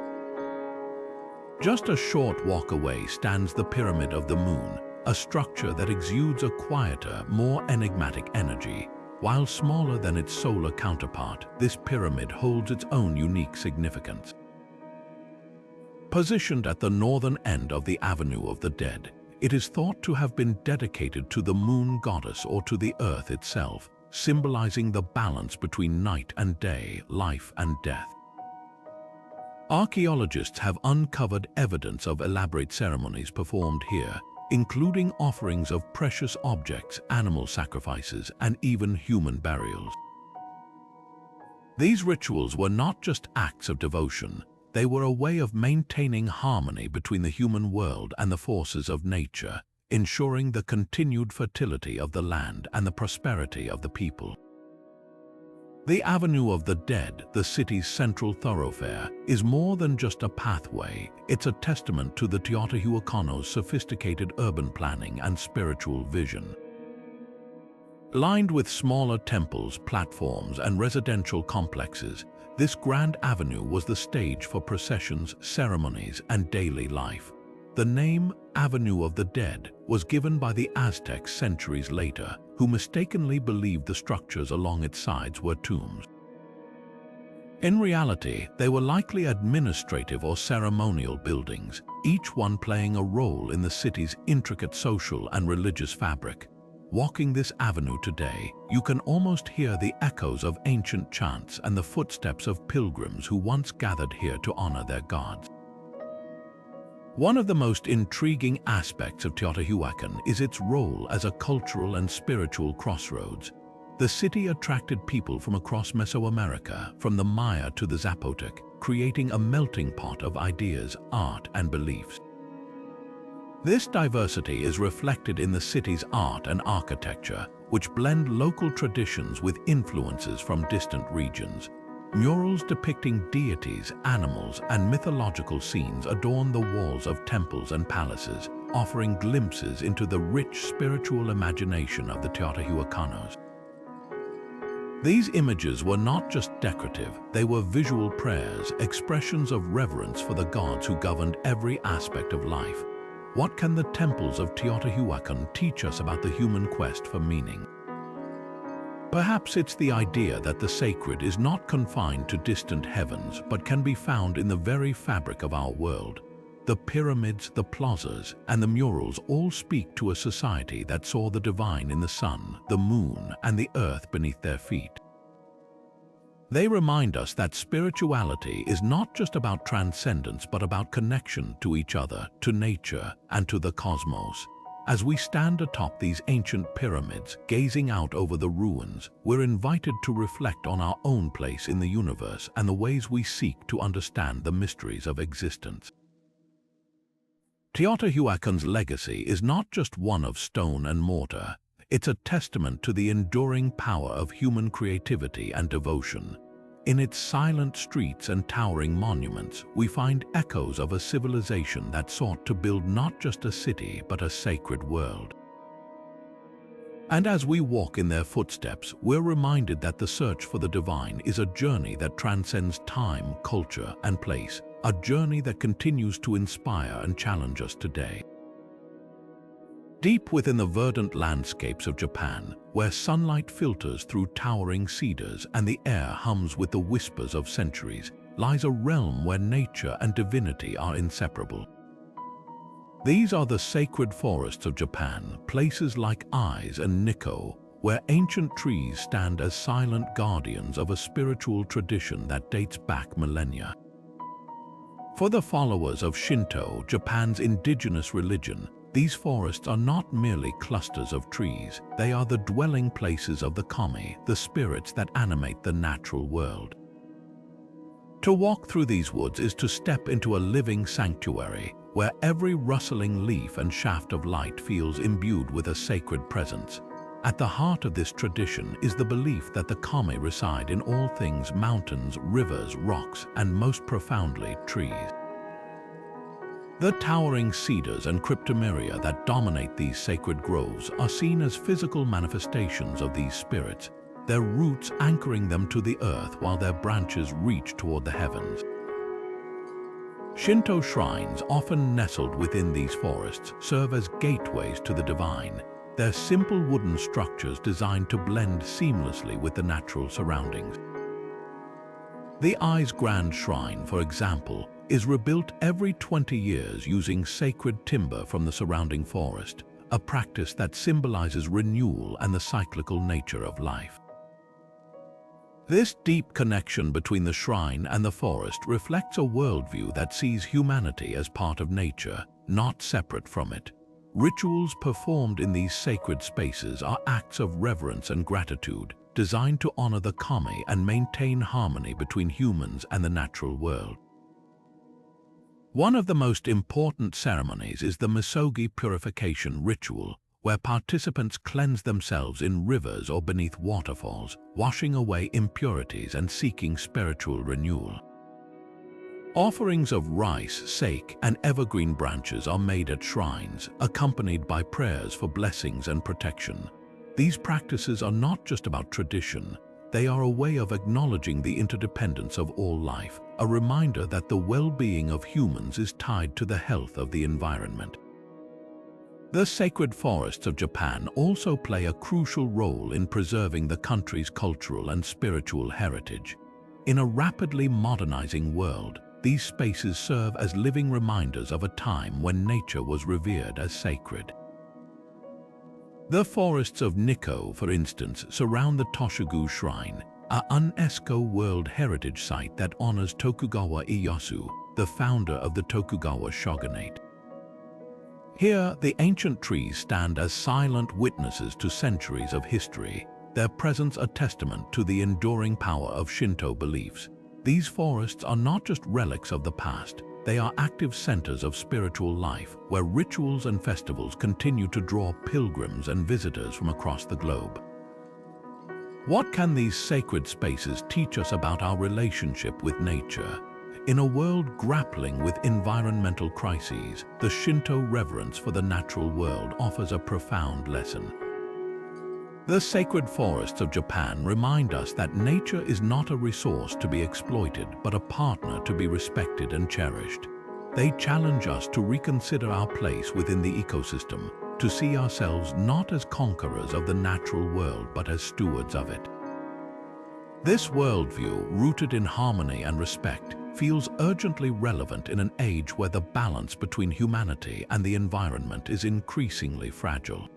Just a short walk away stands the Pyramid of the Moon, a structure that exudes a quieter, more enigmatic energy. While smaller than its solar counterpart, this pyramid holds its own unique significance. Positioned at the northern end of the Avenue of the Dead, it is thought to have been dedicated to the moon goddess or to the earth itself, symbolizing the balance between night and day, life and death. Archaeologists have uncovered evidence of elaborate ceremonies performed here, including offerings of precious objects, animal sacrifices, and even human burials. These rituals were not just acts of devotion, they were a way of maintaining harmony between the human world and the forces of nature, ensuring the continued fertility of the land and the prosperity of the people. The Avenue of the Dead, the city's central thoroughfare, is more than just a pathway. It's a testament to the Teotihuacano's sophisticated urban planning and spiritual vision. Lined with smaller temples, platforms, and residential complexes, this grand avenue was the stage for processions, ceremonies, and daily life. The name Avenue of the Dead was given by the Aztecs centuries later, who mistakenly believed the structures along its sides were tombs. In reality, they were likely administrative or ceremonial buildings, each one playing a role in the city's intricate social and religious fabric. Walking this avenue today, you can almost hear the echoes of ancient chants and the footsteps of pilgrims who once gathered here to honor their gods. One of the most intriguing aspects of Teotihuacan is its role as a cultural and spiritual crossroads. The city attracted people from across Mesoamerica, from the Maya to the Zapotec, creating a melting pot of ideas, art, and beliefs. This diversity is reflected in the city's art and architecture, which blend local traditions with influences from distant regions. Murals depicting deities, animals, and mythological scenes adorn the walls of temples and palaces, offering glimpses into the rich spiritual imagination of the Teotihuacanos. These images were not just decorative, they were visual prayers, expressions of reverence for the gods who governed every aspect of life. What can the temples of Teotihuacan teach us about the human quest for meaning? Perhaps it's the idea that the sacred is not confined to distant heavens, but can be found in the very fabric of our world. The pyramids, the plazas, and the murals all speak to a society that saw the divine in the sun, the moon, and the earth beneath their feet. They remind us that spirituality is not just about transcendence, but about connection to each other, to nature, and to the cosmos. As we stand atop these ancient pyramids, gazing out over the ruins, we're invited to reflect on our own place in the universe and the ways we seek to understand the mysteries of existence. Teotihuacan's legacy is not just one of stone and mortar. It's a testament to the enduring power of human creativity and devotion. In its silent streets and towering monuments, we find echoes of a civilization that sought to build not just a city, but a sacred world. And as we walk in their footsteps, we're reminded that the search for the divine is a journey that transcends time, culture, and place, a journey that continues to inspire and challenge us today. Deep within the verdant landscapes of Japan, where sunlight filters through towering cedars and the air hums with the whispers of centuries, lies a realm where nature and divinity are inseparable. These are the sacred forests of Japan, places like Ise and Nikko, where ancient trees stand as silent guardians of a spiritual tradition that dates back millennia. For the followers of Shinto, Japan's indigenous religion, these forests are not merely clusters of trees, they are the dwelling places of the kami, the spirits that animate the natural world. To walk through these woods is to step into a living sanctuary, where every rustling leaf and shaft of light feels imbued with a sacred presence. At the heart of this tradition is the belief that the kami reside in all things: mountains, rivers, rocks, and most profoundly, trees. The towering cedars and cryptomeria that dominate these sacred groves are seen as physical manifestations of these spirits, their roots anchoring them to the earth while their branches reach toward the heavens. Shinto shrines, often nestled within these forests, serve as gateways to the divine, their simple wooden structures designed to blend seamlessly with the natural surroundings. The Ai's Grand Shrine, for example, is rebuilt every 20 years using sacred timber from the surrounding forest, a practice that symbolizes renewal and the cyclical nature of life. This deep connection between the shrine and the forest reflects a worldview that sees humanity as part of nature, not separate from it. Rituals performed in these sacred spaces are acts of reverence and gratitude, designed to honor the kami and maintain harmony between humans and the natural world. One of the most important ceremonies is the Misogi purification ritual, where participants cleanse themselves in rivers or beneath waterfalls, washing away impurities and seeking spiritual renewal. Offerings of rice, sake, and evergreen branches are made at shrines, accompanied by prayers for blessings and protection. These practices are not just about tradition, they are a way of acknowledging the interdependence of all life, a reminder that the well-being of humans is tied to the health of the environment. The sacred forests of Japan also play a crucial role in preserving the country's cultural and spiritual heritage. In a rapidly modernizing world, these spaces serve as living reminders of a time when nature was revered as sacred. The forests of Nikko, for instance, surround the Toshigu Shrine, a UNESCO World Heritage Site that honors Tokugawa Ieyasu, the founder of the Tokugawa shogunate. Here, the ancient trees stand as silent witnesses to centuries of history, their presence a testament to the enduring power of Shinto beliefs. These forests are not just relics of the past, they are active centers of spiritual life, where rituals and festivals continue to draw pilgrims and visitors from across the globe. What can these sacred spaces teach us about our relationship with nature? In a world grappling with environmental crises, the Shinto reverence for the natural world offers a profound lesson. The sacred forests of Japan remind us that nature is not a resource to be exploited, but a partner to be respected and cherished. They challenge us to reconsider our place within the ecosystem, to see ourselves not as conquerors of the natural world, but as stewards of it. This worldview, rooted in harmony and respect, feels urgently relevant in an age where the balance between humanity and the environment is increasingly fragile.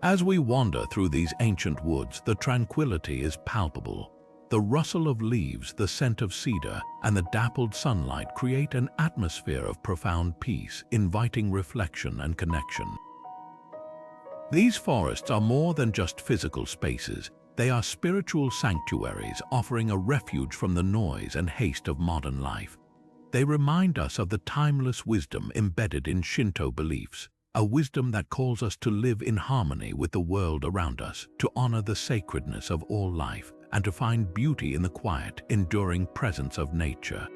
As we wander through these ancient woods, the tranquility is palpable. The rustle of leaves, the scent of cedar, and the dappled sunlight create an atmosphere of profound peace, inviting reflection and connection. These forests are more than just physical spaces. They are spiritual sanctuaries, offering a refuge from the noise and haste of modern life. They remind us of the timeless wisdom embedded in Shinto beliefs, a wisdom that calls us to live in harmony with the world around us, to honor the sacredness of all life, and to find beauty in the quiet, enduring presence of nature.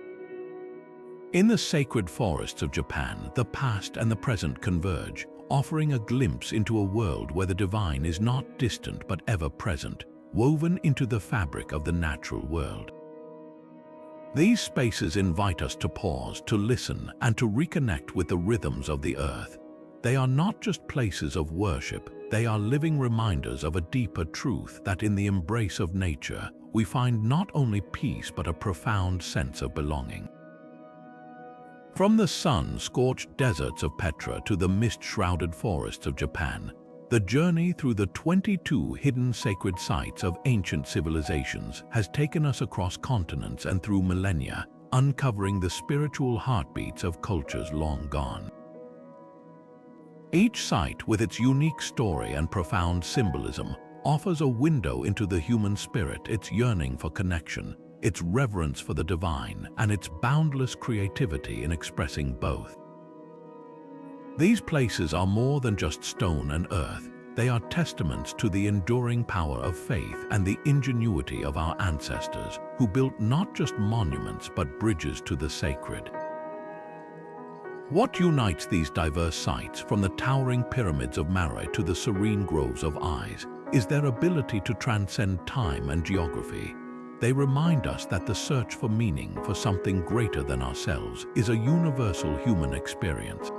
In the sacred forests of Japan, the past and the present converge, offering a glimpse into a world where the divine is not distant but ever present, woven into the fabric of the natural world. These spaces invite us to pause, to listen, and to reconnect with the rhythms of the earth. They are not just places of worship, they are living reminders of a deeper truth that in the embrace of nature, we find not only peace but a profound sense of belonging. From the sun-scorched deserts of Petra to the mist-shrouded forests of Japan, the journey through the 22 hidden sacred sites of ancient civilizations has taken us across continents and through millennia, uncovering the spiritual heartbeats of cultures long gone. Each site, with its unique story and profound symbolism, offers a window into the human spirit, its yearning for connection, its reverence for the divine, and its boundless creativity in expressing both. These places are more than just stone and earth. They are testaments to the enduring power of faith and the ingenuity of our ancestors, who built not just monuments but bridges to the sacred. What unites these diverse sites, from the towering pyramids of Mara to the serene groves of Eyes, is their ability to transcend time and geography. They remind us that the search for meaning, for something greater than ourselves, is a universal human experience.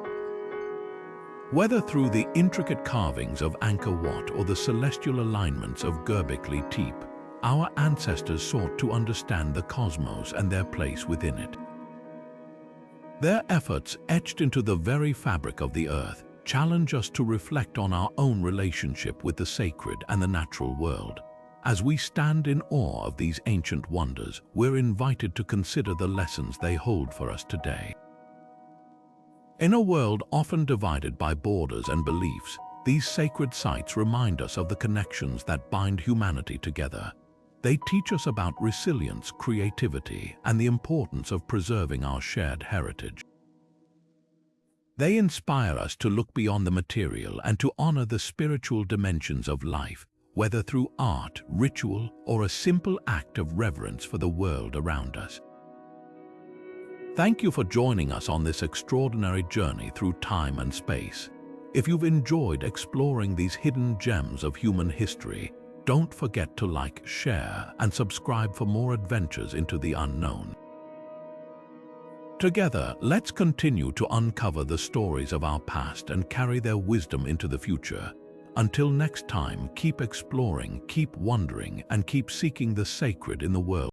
Whether through the intricate carvings of Angkor Wat or the celestial alignments of Gobekli Tepe, our ancestors sought to understand the cosmos and their place within it. Their efforts, etched into the very fabric of the earth, challenge us to reflect on our own relationship with the sacred and the natural world. As we stand in awe of these ancient wonders, we're invited to consider the lessons they hold for us today. In a world often divided by borders and beliefs, these sacred sites remind us of the connections that bind humanity together. They teach us about resilience, creativity, and the importance of preserving our shared heritage. They inspire us to look beyond the material and to honor the spiritual dimensions of life, whether through art, ritual, or a simple act of reverence for the world around us. Thank you for joining us on this extraordinary journey through time and space. If you've enjoyed exploring these hidden gems of human history, don't forget to like, share, and subscribe for more adventures into the unknown. Together, let's continue to uncover the stories of our past and carry their wisdom into the future. Until next time, keep exploring, keep wondering, and keep seeking the sacred in the world.